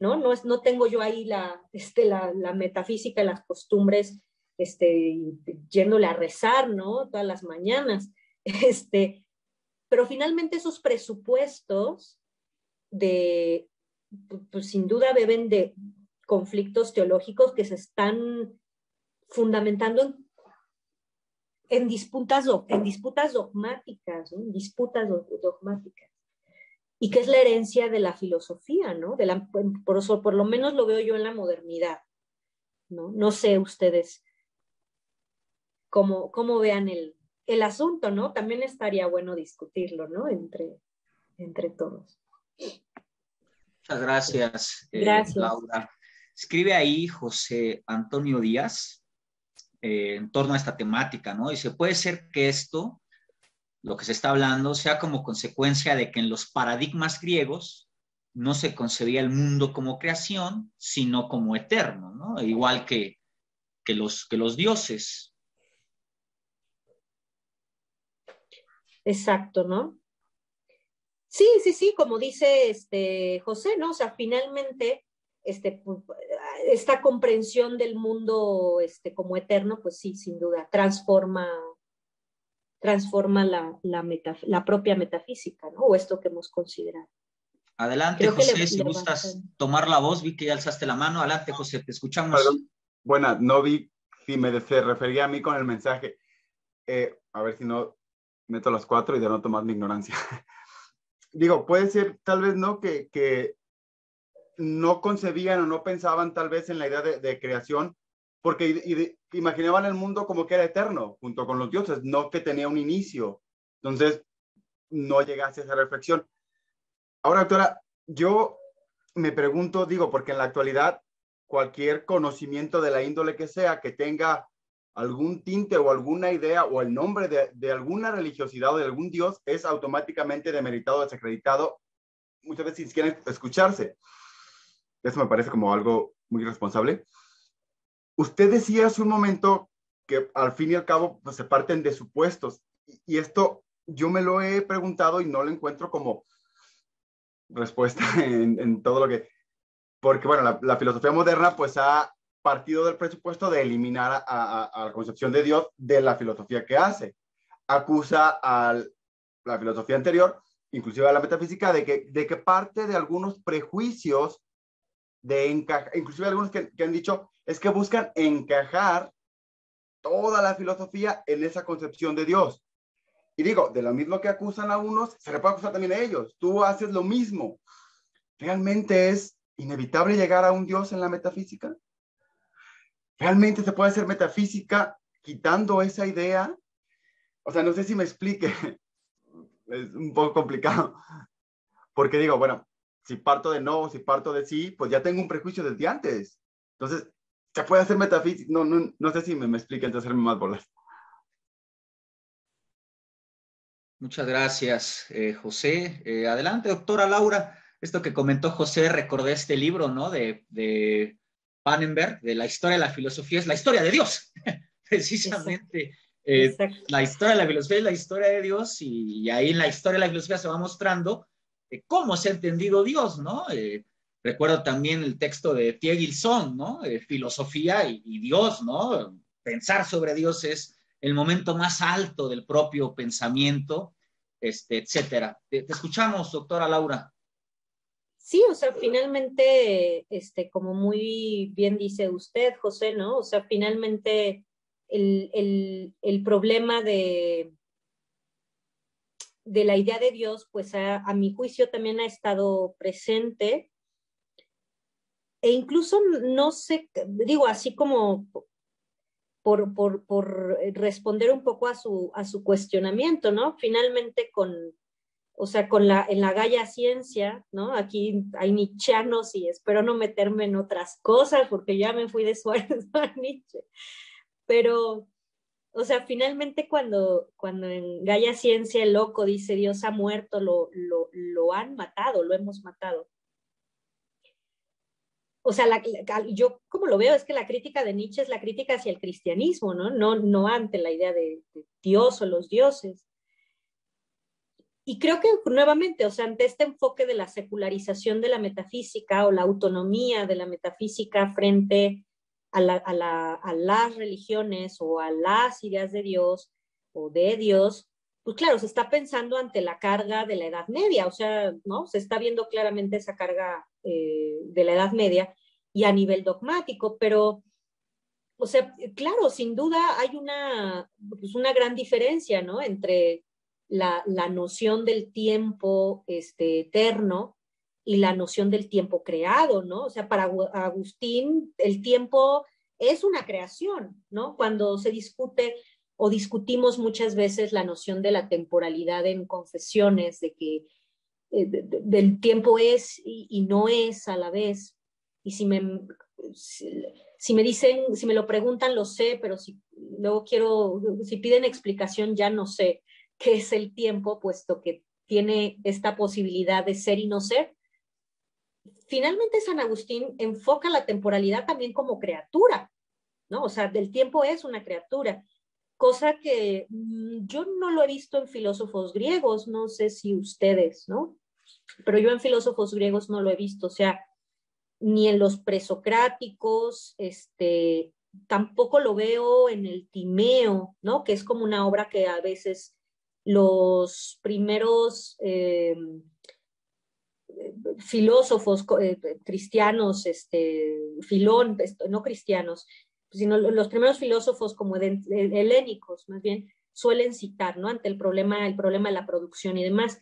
¿no? No tengo yo ahí la metafísica, las costumbres, yéndole a rezar, ¿no? Todas las mañanas. Pero finalmente esos presupuestos pues sin duda beben de conflictos teológicos que se están fundamentando en disputas dogmáticas, ¿no? Dogmáticas. Y que es la herencia de la filosofía, ¿no? Por lo menos lo veo yo en la modernidad, ¿no? No sé ustedes cómo vean el asunto, ¿no? También estaría bueno discutirlo, ¿no? Entre todos. Muchas gracias, Gracias. Laura. Escribe ahí José Antonio Díaz en torno a esta temática, ¿no? Dice, puede ser que esto, lo que se está hablando, sea como consecuencia de que en los paradigmas griegos no se concebía el mundo como creación, sino como eterno, ¿no? Igual que los dioses. Exacto, ¿no? Sí, como dice José, ¿no? O sea, finalmente esta comprensión del mundo como eterno, pues sí, sin duda, transforma la propia metafísica, ¿no? O esto que hemos considerado. Adelante, José, si gustas tomar la voz, vi que ya alzaste la mano. Adelante, José, te escuchamos. Perdón. Buena, no vi se refería a mí con el mensaje. A ver si no meto las 4 y denoto más mi ignorancia. Digo, puede ser tal vez no que no concebían o no pensaban tal vez en la idea de creación, porque imaginaban el mundo como que era eterno, junto con los dioses, no que tenía un inicio. Entonces, no llegase a esa reflexión. Ahora, doctora, yo me pregunto, digo, porque en la actualidad cualquier conocimiento de la índole que sea, que tenga algún tinte o alguna idea o el nombre de alguna religiosidad o de algún dios, es automáticamente demeritado, desacreditado, muchas veces sin siquiera escucharse. Eso me parece como algo muy irresponsable. Usted decía hace un momento que al fin y al cabo pues, se parten de supuestos, y esto yo me lo he preguntado y no lo encuentro como respuesta en todo lo que... Porque, bueno, la filosofía moderna pues ha partido del presupuesto de eliminar a la concepción de Dios de la filosofía que hace. Acusa a la filosofía anterior, inclusive a la metafísica, de que parte de algunos prejuicios inclusive algunos que han dicho, es que buscan encajar toda la filosofía en esa concepción de Dios. Y digo, de lo mismo que acusan a unos, se le puede acusar también a ellos. Tú haces lo mismo. ¿Realmente es inevitable llegar a un Dios en la metafísica? ¿Realmente se puede hacer metafísica quitando esa idea? O sea, no sé si me explique. Es un poco complicado. Porque digo, bueno, si parto de no, si parto de sí, pues ya tengo un prejuicio desde antes. Entonces, ¿se puede hacer metafísica? No sé si me explique antes de hacerme más bolas. Muchas gracias, José. Adelante, doctora Laura. Esto que comentó José, recordé este libro, ¿no? De Pannenberg, de la historia de la filosofía, es la historia de Dios, precisamente. Exacto. La historia de la filosofía es la historia de Dios, y ahí en la historia de la filosofía se va mostrando cómo se ha entendido Dios, ¿no? Recuerdo también el texto de Pierre Gilson, ¿no? Filosofía y Dios, ¿no? Pensar sobre Dios es el momento más alto del propio pensamiento, etcétera. Te escuchamos, doctora Laura. Sí, o sea, finalmente, como muy bien dice usted, José, ¿no? O sea, finalmente el problema de la idea de Dios, pues a mi juicio también ha estado presente, e incluso no sé, digo, así como por responder un poco a su cuestionamiento, ¿no? Finalmente o sea, en la Gaia Ciencia, ¿no? Aquí hay nietzscheanos y espero no meterme en otras cosas porque ya me fui de Suárez a Nietzsche. Pero, o sea, finalmente cuando en Gaia Ciencia el loco dice Dios ha muerto, lo han matado, lo hemos matado. O sea, yo como lo veo es que la crítica de Nietzsche es la crítica hacia el cristianismo, ¿no? No ante la idea de Dios o los dioses. Y creo que nuevamente, o sea, ante este enfoque de la secularización de la metafísica o la autonomía de la metafísica frente a las religiones o a las ideas de Dios o de Dios, pues claro, se está pensando ante la carga de la Edad Media, o sea, ¿no? Se está viendo claramente esa carga de la Edad Media y a nivel dogmático, pero, o sea, claro, sin duda hay pues una gran diferencia, ¿no? Entre la noción del tiempo eterno y la noción del tiempo creado, ¿no? O sea, para Agustín el tiempo es una creación, ¿no? Cuando se discute o discutimos muchas veces la noción de la temporalidad en confesiones, de que del tiempo es y no es a la vez. Y si me dicen, si me lo preguntan, lo sé, pero luego si piden explicación, ya no sé qué es el tiempo, puesto que tiene esta posibilidad de ser y no ser. Finalmente, San Agustín enfoca la temporalidad también como criatura, ¿no? O sea, del tiempo es una criatura, cosa que yo no lo he visto en filósofos griegos, no sé si ustedes, ¿no? Pero yo en filósofos griegos no lo he visto, o sea, ni en los presocráticos, tampoco lo veo en el Timeo, ¿no? Que es como una obra que a veces los primeros filósofos cristianos, Filón, no cristianos, sino los primeros filósofos como helénicos, más bien, suelen citar, ¿no? Ante el problema de la producción y demás.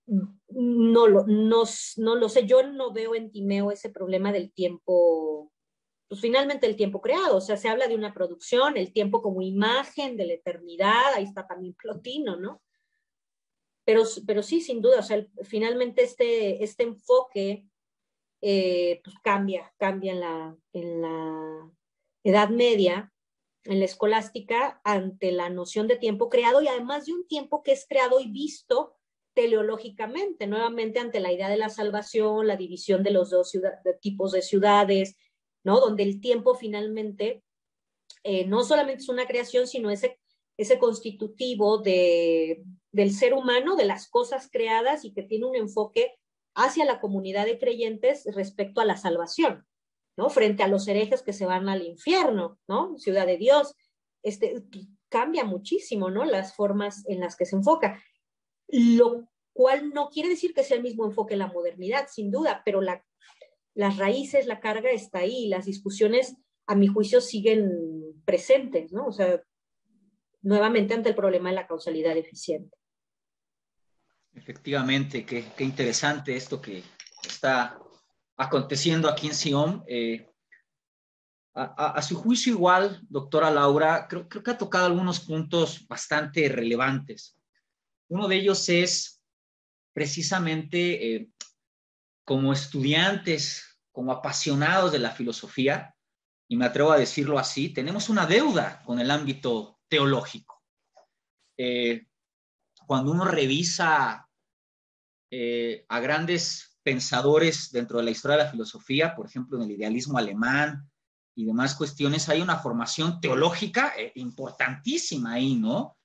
No lo sé, yo no veo en Timeo ese problema del tiempo, pues finalmente el tiempo creado, o sea, se habla de una producción, el tiempo como imagen de la eternidad, ahí está también Plotino, ¿no? Pero sí, sin duda, o sea, finalmente este enfoque pues cambia en la Edad Media, en la escolástica, ante la noción de tiempo creado y además de un tiempo que es creado y visto teleológicamente, nuevamente ante la idea de la salvación, la división de los dos tipos de ciudades, ¿no? Donde el tiempo finalmente no solamente es una creación, sino ese constitutivo del ser humano, de las cosas creadas y que tiene un enfoque hacia la comunidad de creyentes respecto a la salvación, ¿no? Frente a los herejes que se van al infierno, ¿no? Ciudad de Dios, cambia muchísimo, ¿no? Las formas en las que se enfoca. Lo cual no quiere decir que sea el mismo enfoque en la modernidad, sin duda, pero las raíces, la carga está ahí, las discusiones, a mi juicio, siguen presentes, ¿no? O sea, nuevamente ante el problema de la causalidad eficiente. Efectivamente, qué interesante esto que está aconteciendo aquí en Sion. A su juicio igual, doctora Laura, creo que ha tocado algunos puntos bastante relevantes. Uno de ellos es precisamente como estudiantes, como apasionados de la filosofía, y me atrevo a decirlo así, tenemos una deuda con el ámbito teológico. Cuando uno revisa a grandes pensadores dentro de la historia de la filosofía, por ejemplo, en el idealismo alemán y demás cuestiones, hay una formación teológica importantísima ahí, ¿no?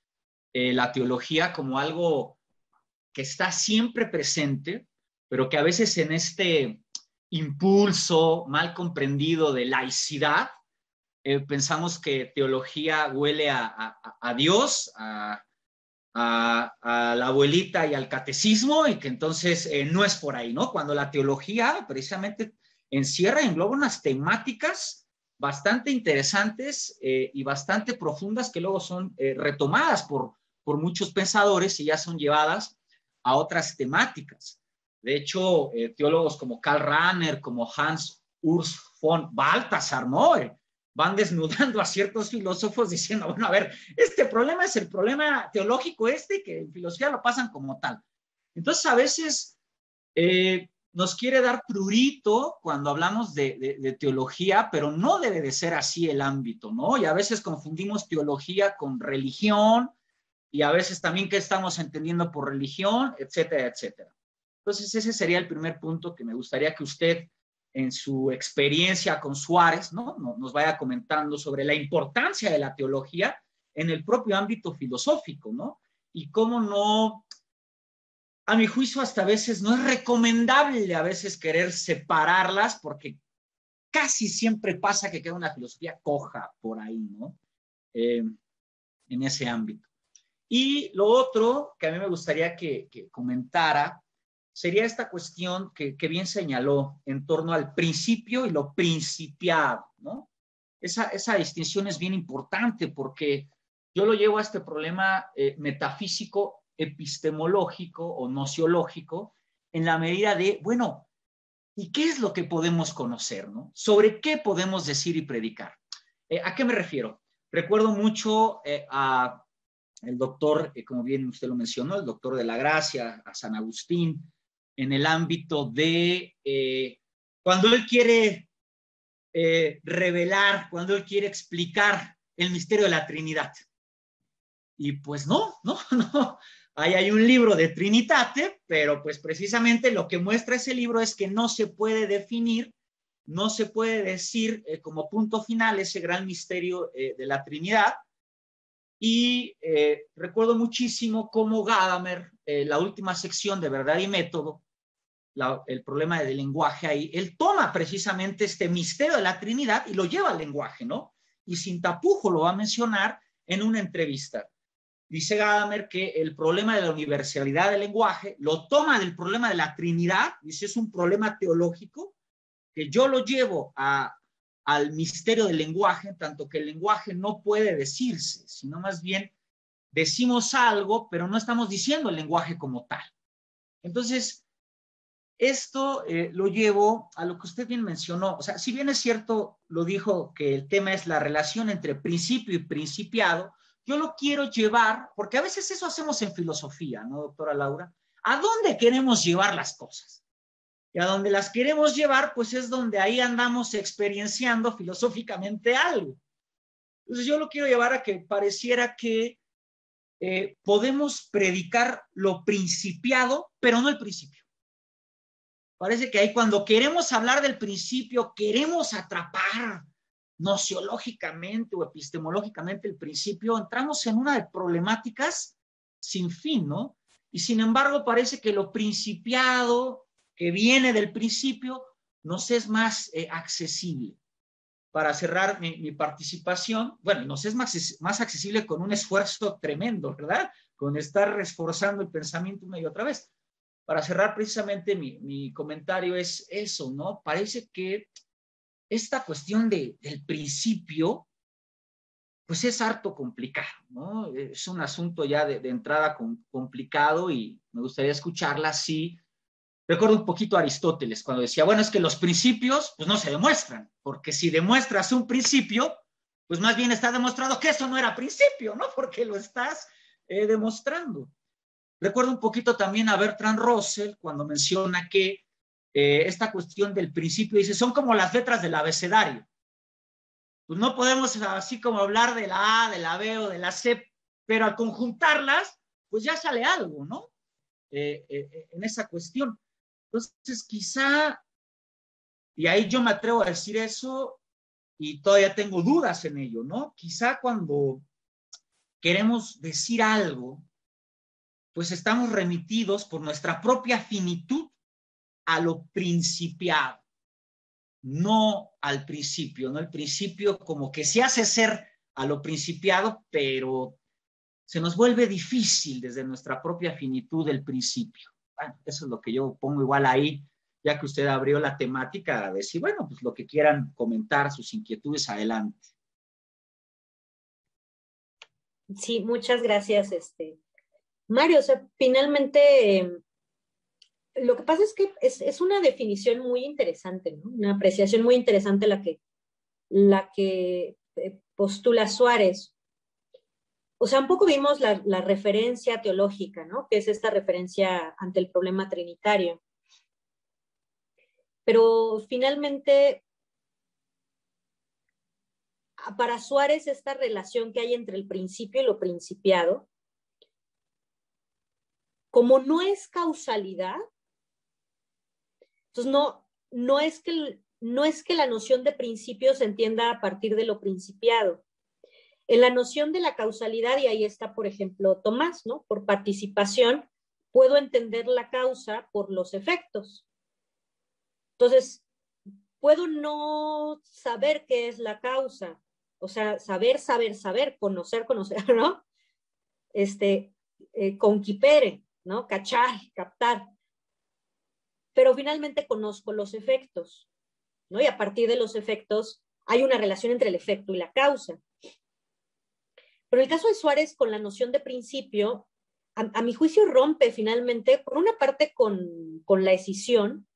La teología como algo que está siempre presente, pero que a veces en este impulso mal comprendido de laicidad, pensamos que teología huele a Dios, a la abuelita y al catecismo, y que entonces no es por ahí, ¿no? Cuando la teología precisamente encierra y engloba unas temáticas bastante interesantes y bastante profundas que luego son retomadas por muchos pensadores y ya son llevadas a otras temáticas. De hecho, teólogos como Karl Rahner, como Hans Urs von Balthasar, ¿no? Van desnudando a ciertos filósofos diciendo, bueno, a ver, este problema es el problema teológico que en filosofía lo pasan como tal. Entonces, a veces nos quiere dar prurito cuando hablamos de teología, pero no debe de ser así el ámbito, ¿no? Y a veces confundimos teología con religión, y a veces también qué estamos entendiendo por religión, etcétera, etcétera. Entonces, ese sería el primer punto que me gustaría que usted, en su experiencia con Suárez, ¿no? Nos vaya comentando sobre la importancia de la teología en el propio ámbito filosófico, ¿no? Y cómo no, a mi juicio, hasta a veces no es recomendable a veces querer separarlas, porque casi siempre pasa que queda una filosofía coja por ahí, ¿no? En ese ámbito. Y lo otro que a mí me gustaría que comentara sería esta cuestión que bien señaló en torno al principio y lo principiado, ¿no? Esa distinción es bien importante porque yo lo llevo a este problema metafísico, epistemológico o nociológico en la medida de, bueno, ¿y qué es lo que podemos conocer, ¿no? ¿Sobre qué podemos decir y predicar? ¿A qué me refiero? Recuerdo mucho a el doctor, como bien usted lo mencionó, el doctor de la Gracia, a San Agustín, en el ámbito de cuando él quiere revelar, cuando él quiere explicar el misterio de la Trinidad. Y pues no. Ahí hay un libro de Trinitate, pero pues precisamente lo que muestra ese libro es que no se puede definir, no se puede decir como punto final ese gran misterio de la Trinidad. Y recuerdo muchísimo cómo Gadamer, la última sección de Verdad y Método, el problema del lenguaje ahí, él toma precisamente este misterio de la Trinidad y lo lleva al lenguaje, ¿no? Y sin tapujo lo va a mencionar en una entrevista. Dice Gadamer que el problema de la universalidad del lenguaje lo toma del problema de la Trinidad, dice es un problema teológico, que yo lo llevo a al misterio del lenguaje, en tanto que el lenguaje no puede decirse, sino más bien decimos algo, pero no estamos diciendo el lenguaje como tal. Entonces, esto lo llevo a lo que usted bien mencionó. O sea, si bien es cierto, lo dijo, que el tema es la relación entre principio y principiado, yo lo quiero llevar, porque a veces eso hacemos en filosofía, ¿no, doctora Laura? ¿A dónde queremos llevar las cosas? Y a donde las queremos llevar, pues es donde ahí andamos experienciando filosóficamente algo. Entonces yo lo quiero llevar a que pareciera que podemos predicar lo principiado, pero no el principio. Parece que ahí cuando queremos hablar del principio, queremos atrapar nociológicamente o epistemológicamente el principio, entramos en una de problemáticas sin fin, ¿no? Y sin embargo parece que lo principiado que viene del principio nos es más accesible. Para cerrar mi participación, bueno, nos es más accesible con un esfuerzo tremendo, ¿verdad? Con estar reforzando el pensamiento una y otra vez. Para cerrar precisamente mi comentario es eso, ¿no? Parece que esta cuestión del principio, pues es harto complicado, ¿no? Es un asunto ya de entrada complicado y me gustaría escucharla así. Recuerdo un poquito a Aristóteles cuando decía, bueno, es que los principios pues no se demuestran, porque si demuestras un principio, pues más bien está demostrado que eso no era principio, ¿no? Porque lo estás demostrando. Recuerdo un poquito también a Bertrand Russell cuando menciona que esta cuestión del principio, dice, son como las letras del abecedario. Pues no podemos así como hablar de la A, de la B o de la C, pero al conjuntarlas, pues ya sale algo, ¿no? En esa cuestión. Entonces, quizá, y ahí yo me atrevo a decir eso, y todavía tengo dudas en ello, ¿no? Quizá cuando queremos decir algo, pues estamos remitidos por nuestra propia finitud a lo principiado, no al principio, ¿no? El principio como que se hace ser a lo principiado, pero se nos vuelve difícil desde nuestra propia finitud el principio. Bueno, eso es lo que yo pongo igual ahí, ya que usted abrió la temática, a decir, bueno, pues lo que quieran comentar, sus inquietudes, adelante. Sí, muchas gracias, Mario. O sea, finalmente, lo que pasa es que es una definición muy interesante, ¿no? Una apreciación muy interesante la que postula Suárez. O sea, un poco vimos la referencia teológica, ¿no? Que es esta referencia ante el problema trinitario. Pero finalmente, para Suárez, esta relación que hay entre el principio y lo principiado, como no es causalidad, entonces no es que la noción de principio se entienda a partir de lo principiado. En la noción de la causalidad, y ahí está, por ejemplo, Tomás, ¿no? Por participación, puedo entender la causa por los efectos. Entonces, puedo no saber qué es la causa, o sea, saber, conocer, ¿no? Conquipere, ¿no? Cachar, captar. Pero finalmente conozco los efectos, ¿no? Y a partir de los efectos hay una relación entre el efecto y la causa. Pero el caso de Suárez con la noción de principio, a mi juicio rompe finalmente, por una parte con la escisión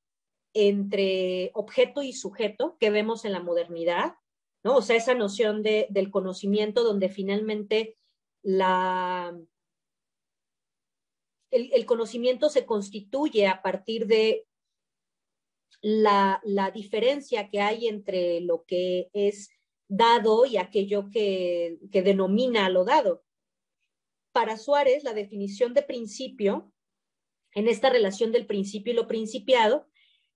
entre objeto y sujeto que vemos en la modernidad, ¿no? O sea, esa noción del conocimiento donde finalmente el conocimiento se constituye a partir de la diferencia que hay entre lo que es dado y aquello que denomina a lo dado. Para Suárez, la definición de principio, en esta relación del principio y lo principiado,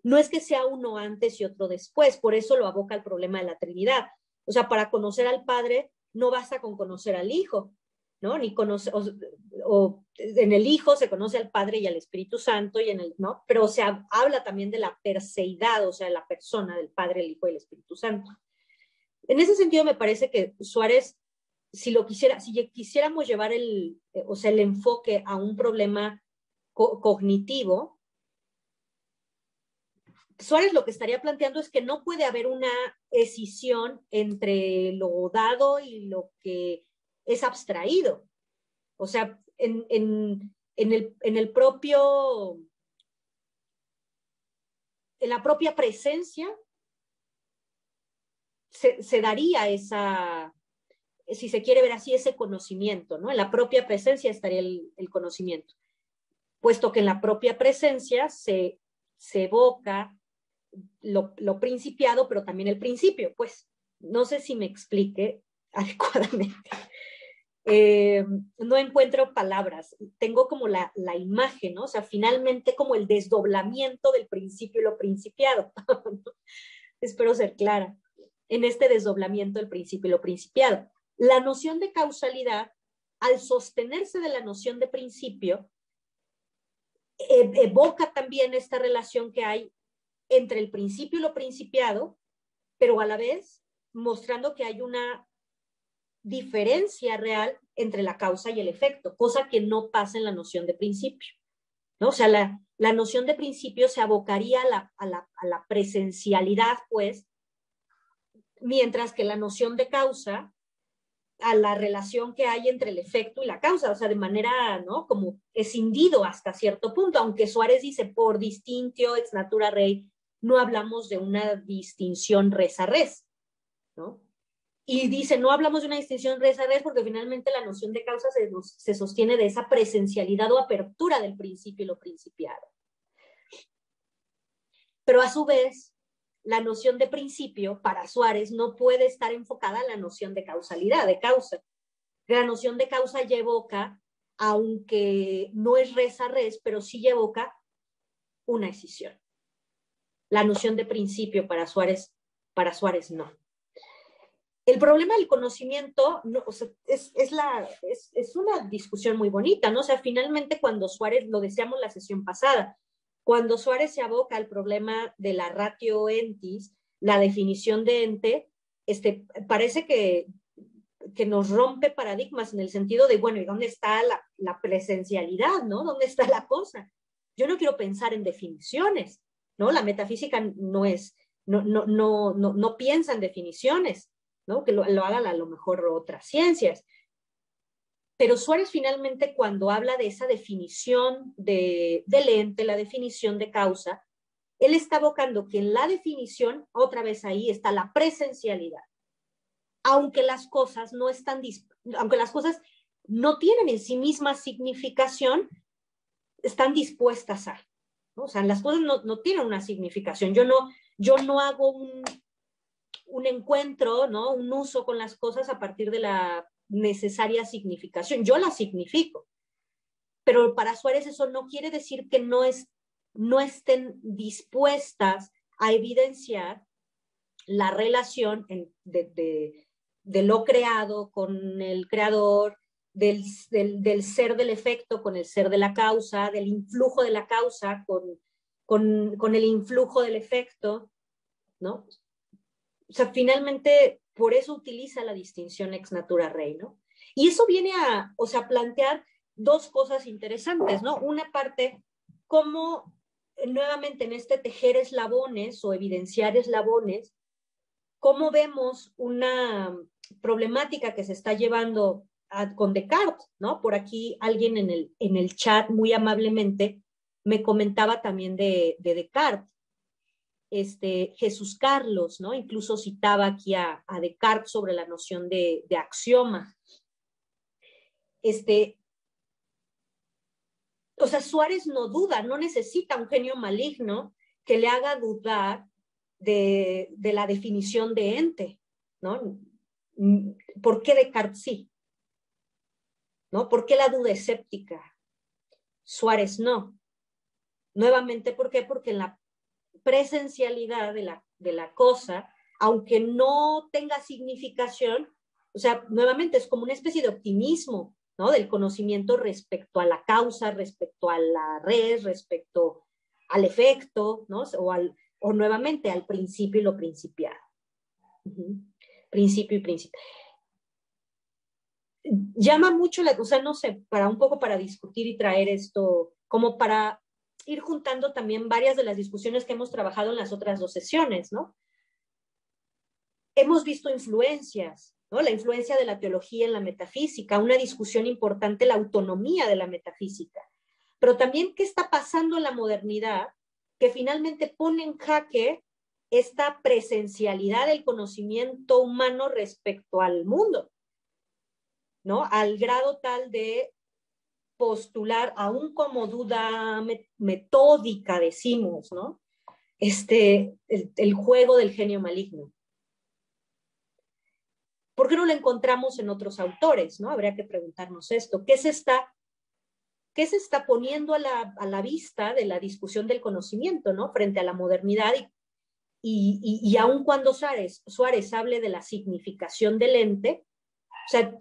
no es que sea uno antes y otro después, por eso lo aboca al problema de la Trinidad. O sea, para conocer al Padre no basta con conocer al Hijo, ¿no? Ni conocer, o en el Hijo se conoce al Padre y al Espíritu Santo, ¿no? Pero se habla también de la perseidad, o sea, la persona del Padre, el Hijo y el Espíritu Santo. En ese sentido, me parece que Suárez, si quisiéramos llevar el enfoque a un problema cognitivo, Suárez lo que estaría planteando es que no puede haber una escisión entre lo dado y lo que es abstraído. O sea, en la propia presencia se daría esa, si se quiere ver así, ese conocimiento, ¿no? En la propia presencia estaría el conocimiento, puesto que en la propia presencia se evoca lo principiado, pero también el principio, pues. No sé si me explique adecuadamente. No encuentro palabras, tengo como la imagen, ¿no? O sea, finalmente como el desdoblamiento del principio y lo principiado. Espero ser clara en este desdoblamiento del principio y lo principiado. La noción de causalidad, al sostenerse de la noción de principio, evoca también esta relación que hay entre el principio y lo principiado, pero a la vez mostrando que hay una diferencia real entre la causa y el efecto, cosa que no pasa en la noción de principio, ¿no? O sea, la noción de principio se abocaría a la presencialidad, pues, mientras que la noción de causa a la relación que hay entre el efecto y la causa, o sea, de manera, ¿no? Como escindido hasta cierto punto, aunque Suárez dice por distincio ex natura rei, no hablamos de una distinción res a res, ¿no? Y dice, no hablamos de una distinción res a res porque finalmente la noción de causa se sostiene de esa presencialidad o apertura del principio y lo principiado. Pero a su vez, la noción de principio para Suárez no puede estar enfocada en la noción de causalidad, de causa. La noción de causa ya evoca, aunque no es res a res, pero sí evoca una escisión. La noción de principio para Suárez no. El problema del conocimiento no, o sea, es una discusión muy bonita, ¿no? O sea, finalmente cuando Suárez, lo decíamos la sesión pasada, cuando Suárez se aboca al problema de la ratio entis, la definición de ente, parece que nos rompe paradigmas en el sentido de, bueno, ¿y dónde está la presencialidad, ¿no? ¿Dónde está la cosa? Yo no quiero pensar en definiciones, ¿no? La metafísica no piensa en definiciones, ¿no? Que lo hagan a lo mejor otras ciencias. Pero Suárez finalmente cuando habla de esa definición del ente, la definición de causa, él está evocando que en la definición, otra vez ahí está la presencialidad. Aunque las cosas no tienen en sí misma significación, están dispuestas a, ¿no? O sea, las cosas no tienen una significación. Yo no hago un encuentro, ¿no? Un uso con las cosas a partir de la necesaria significación. Yo la significo. Pero para Suárez eso no quiere decir que no estén dispuestas a evidenciar la relación de lo creado con el creador, del ser del efecto con el ser de la causa, del influjo de la causa con el influjo del efecto, ¿no? O sea, finalmente, por eso utiliza la distinción ex natura rei, ¿no? Y eso viene a plantear dos cosas interesantes, ¿no? Una parte, cómo nuevamente en este tejer eslabones o evidenciar eslabones, cómo vemos una problemática que se está llevando con Descartes, ¿no? Por aquí alguien en el chat muy amablemente me comentaba también de Descartes. Jesús Carlos, ¿no? Incluso citaba aquí a Descartes sobre la noción de axioma. O sea, Suárez no duda, no necesita un genio maligno que le haga dudar de la definición de ente, ¿no? ¿Por qué Descartes sí? ¿No? ¿Por qué la duda escéptica? Suárez no. Nuevamente, ¿por qué? Porque en la presencialidad de la cosa, aunque no tenga significación, o sea, nuevamente es como una especie de optimismo, ¿no? Del conocimiento respecto a la causa, respecto a la res, respecto al efecto, ¿no? O nuevamente al principio y lo principiado. Principio y principio. Llama mucho o sea, no sé, un poco para discutir y traer esto, como para ir juntando también varias de las discusiones que hemos trabajado en las otras 2 sesiones, ¿no? Hemos visto influencias, ¿no? La influencia de la teología en la metafísica, una discusión importante, la autonomía de la metafísica, pero también qué está pasando en la modernidad que finalmente pone en jaque esta presencialidad del conocimiento humano respecto al mundo, ¿no? Al grado tal de postular, aún como duda metódica, decimos, ¿no? El juego del genio maligno. ¿Por qué no lo encontramos en otros autores, ¿no? Habría que preguntarnos esto. ¿Qué se está poniendo a la vista de la discusión del conocimiento, ¿no? Frente a la modernidad y aun cuando Suárez hable de la significación del ente, o sea,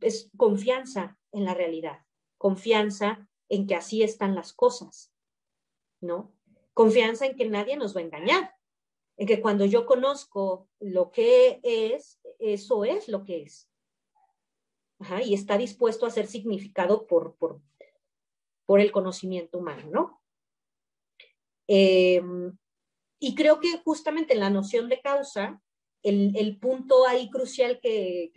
es confianza en la realidad, confianza en que así están las cosas, ¿no? Confianza en que nadie nos va a engañar, en que cuando yo conozco lo que es, eso es lo que es. Ajá, y está dispuesto a ser significado por el conocimiento humano, ¿no? Y creo que justamente en la noción de causa, el punto ahí crucial que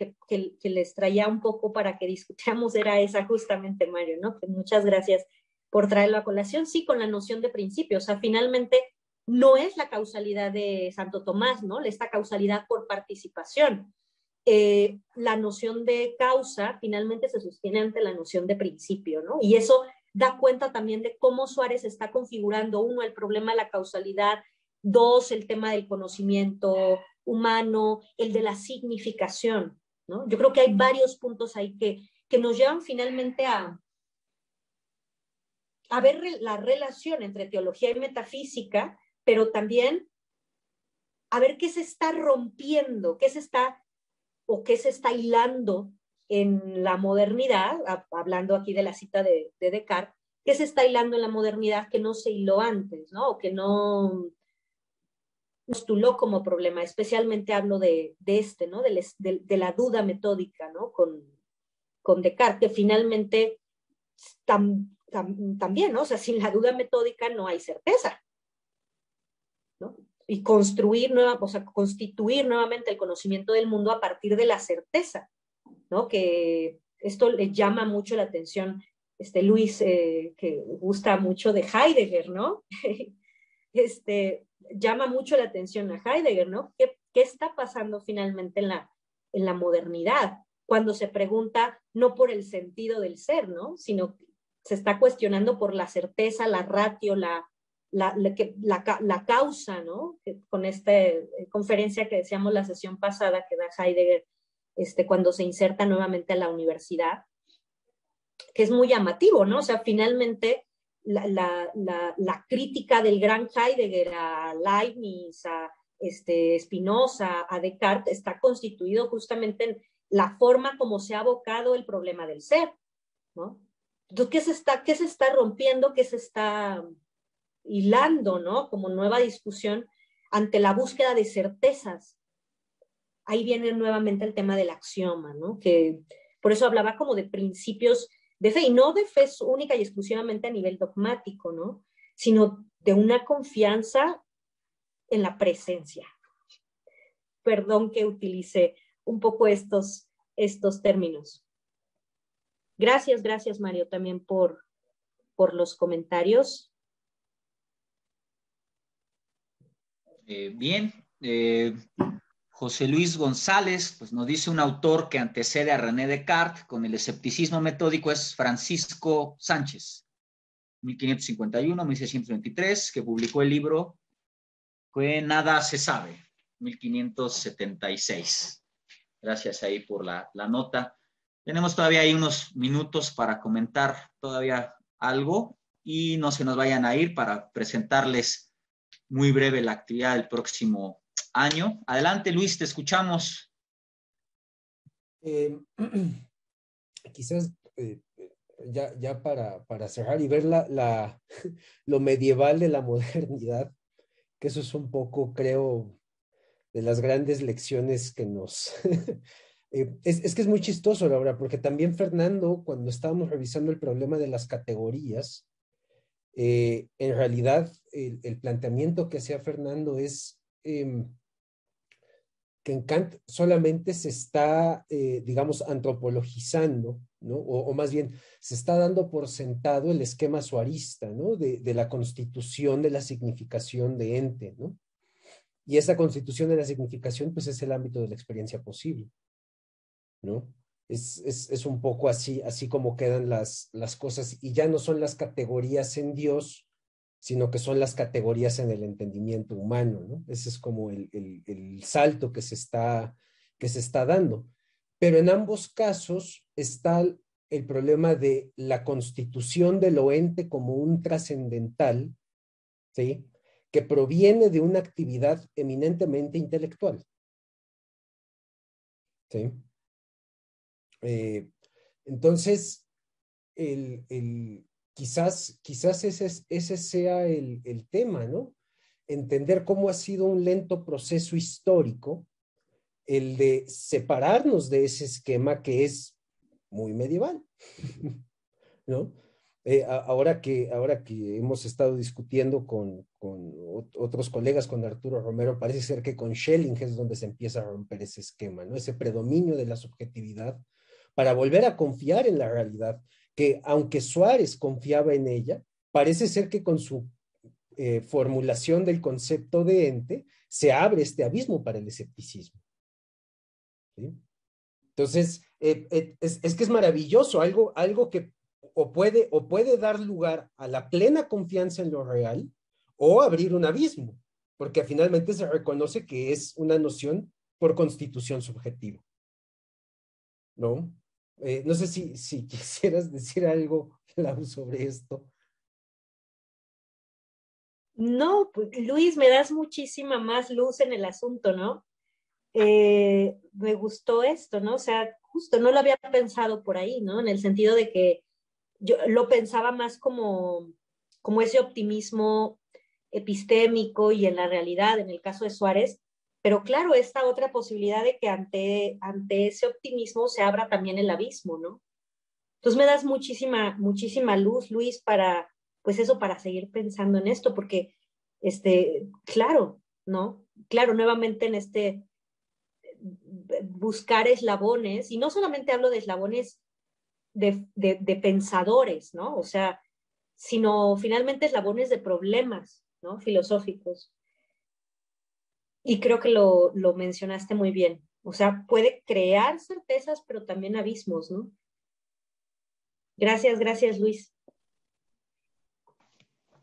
les traía un poco para que discutiéramos era esa justamente, Mario, ¿no? Que muchas gracias por traerlo a colación. Sí, con la noción de principio, o sea, finalmente no es la causalidad de Santo Tomás, ¿no? Esta causalidad por participación. La noción de causa finalmente se sostiene ante la noción de principio, ¿no? Y eso da cuenta también de cómo Suárez está configurando, 1, el problema de la causalidad, 2, el tema del conocimiento humano, el de la significación, ¿no? Yo creo que hay varios puntos ahí que nos llevan finalmente a ver la relación entre teología y metafísica, pero también a ver qué se está rompiendo, qué se está hilando en la modernidad, hablando aquí de la cita de Descartes, qué se está hilando en la modernidad que no se hiló antes, ¿no? O que no postuló como problema. Especialmente hablo de ¿no? De la duda metódica, ¿no? Con Descartes, que finalmente también, ¿no? O sea, sin la duda metódica no hay certeza, ¿no? Y constituir nuevamente el conocimiento del mundo a partir de la certeza, ¿no? Que esto le llama mucho la atención, Luis, que gusta mucho de Heidegger, ¿no? Llama mucho la atención a Heidegger, ¿no? ¿Qué está pasando finalmente en la modernidad? Cuando se pregunta no por el sentido del ser, ¿no? Sino se está cuestionando por la certeza, la ratio, la causa, ¿no? Con esta conferencia que decíamos la sesión pasada que da Heidegger cuando se inserta nuevamente a la universidad, que es muy llamativo, ¿no? O sea, finalmente la crítica del gran Heidegger a Leibniz, a Spinoza, a Descartes, está constituido justamente en la forma como se ha abocado el problema del ser, ¿no? Entonces, ¿qué se está rompiendo? ¿Qué se está hilando, ¿no? Como nueva discusión ante la búsqueda de certezas? Ahí viene nuevamente el tema del axioma, ¿no? Que por eso hablaba como de principios de fe, y no de fe única y exclusivamente a nivel dogmático, ¿no? Sino de una confianza en la presencia. Perdón que utilice un poco estos términos. Gracias, Mario, también por los comentarios. Bien. José Luis González pues nos dice un autor que antecede a René Descartes con el escepticismo metódico es Francisco Sánchez, 1551-1623, que publicó el libro Que nada se sabe, 1576. Gracias ahí por la nota. Tenemos todavía ahí unos minutos para comentar todavía algo y no se nos vayan a ir para presentarles muy breve la actividad del próximo año. Adelante, Luis, te escuchamos. Quizás ya para cerrar y ver lo medieval de la modernidad, que eso es un poco, creo, de las grandes lecciones que nos... es que es muy chistoso, Laura, porque también Fernando, cuando estábamos revisando el problema de las categorías, en realidad el planteamiento que hacía Fernando es que en Kant solamente se está, digamos, antropologizando, ¿no? O más bien, se está dando por sentado el esquema suarista, ¿no? De la constitución de la significación de ente, ¿no? Y esa constitución de la significación, pues es el ámbito de la experiencia posible, ¿no? Es un poco así como quedan las cosas, y ya no son las categorías en Dios, sino que son las categorías en el entendimiento humano, ¿no? Ese es como el salto que se está dando. Pero en ambos casos está el problema de la constitución del ente como un trascendental, ¿sí? Que proviene de una actividad eminentemente intelectual, ¿sí? Entonces, quizás ese sea el tema, ¿no? Entender cómo ha sido un lento proceso histórico el de separarnos de ese esquema que es muy medieval, ¿no? Ahora que hemos estado discutiendo con otros colegas, con Arturo Romero, parece ser que con Schelling es donde se empieza a romper ese esquema, ¿no? Ese predominio de la subjetividad para volver a confiar en la realidad, que aunque Suárez confiaba en ella, parece ser que con su formulación del concepto de ente se abre este abismo para el escepticismo, ¿sí? Entonces, es que es maravilloso, algo que o puede dar lugar a la plena confianza en lo real o abrir un abismo, porque finalmente se reconoce que es una noción por constitución subjetiva, ¿no? No sé si quisieras decir algo, Lau, sobre esto. No, pues, Luis, me das muchísima más luz en el asunto, ¿no? Me gustó esto, ¿no? O sea, justo no lo había pensado por ahí, ¿no? En el sentido de que yo lo pensaba más como ese optimismo epistémico y en la realidad, en el caso de Suárez, pero claro, esta otra posibilidad de que ante ese optimismo se abra también el abismo, ¿no? Entonces me das muchísima luz, Luis, pues eso, para seguir pensando en esto, porque, claro, ¿no? Claro, nuevamente en buscar eslabones, y no solamente hablo de eslabones de pensadores, ¿no? O sea, sino finalmente eslabones de problemas, ¿no? Filosóficos. Y creo que lo mencionaste muy bien. O sea, puede crear certezas, pero también abismos, ¿no? Gracias, Luis.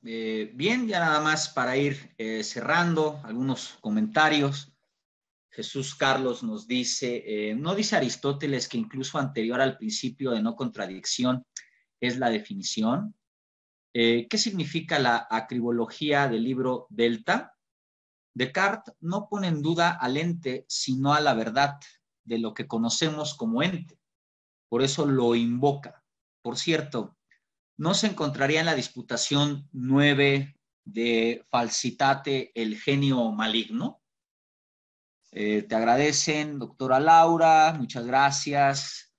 Bien, ya nada más para ir cerrando algunos comentarios. Jesús Carlos nos dice, ¿no dice Aristóteles que incluso anterior al principio de no contradicción es la definición? ¿Qué significa la acribología del libro Delta? Descartes no pone en duda al ente, sino a la verdad de lo que conocemos como ente. Por eso lo invoca. Por cierto, ¿no se encontraría en la disputación 9 de Falsitate el genio maligno? Te agradecen, doctora Laura, muchas gracias.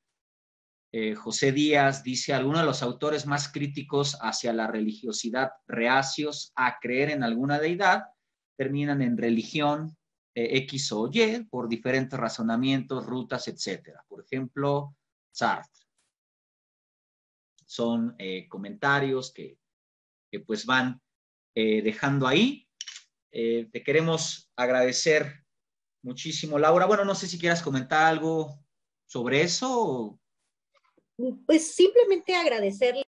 José Díaz dice, algunos de los autores más críticos hacia la religiosidad, reacios a creer en alguna deidad, terminan en religión X o Y por diferentes razonamientos, rutas, etc. Por ejemplo, Sartre. Son comentarios que pues van dejando ahí. Te queremos agradecer muchísimo, Laura. Bueno, no sé si quieras comentar algo sobre eso. Pues simplemente agradecerle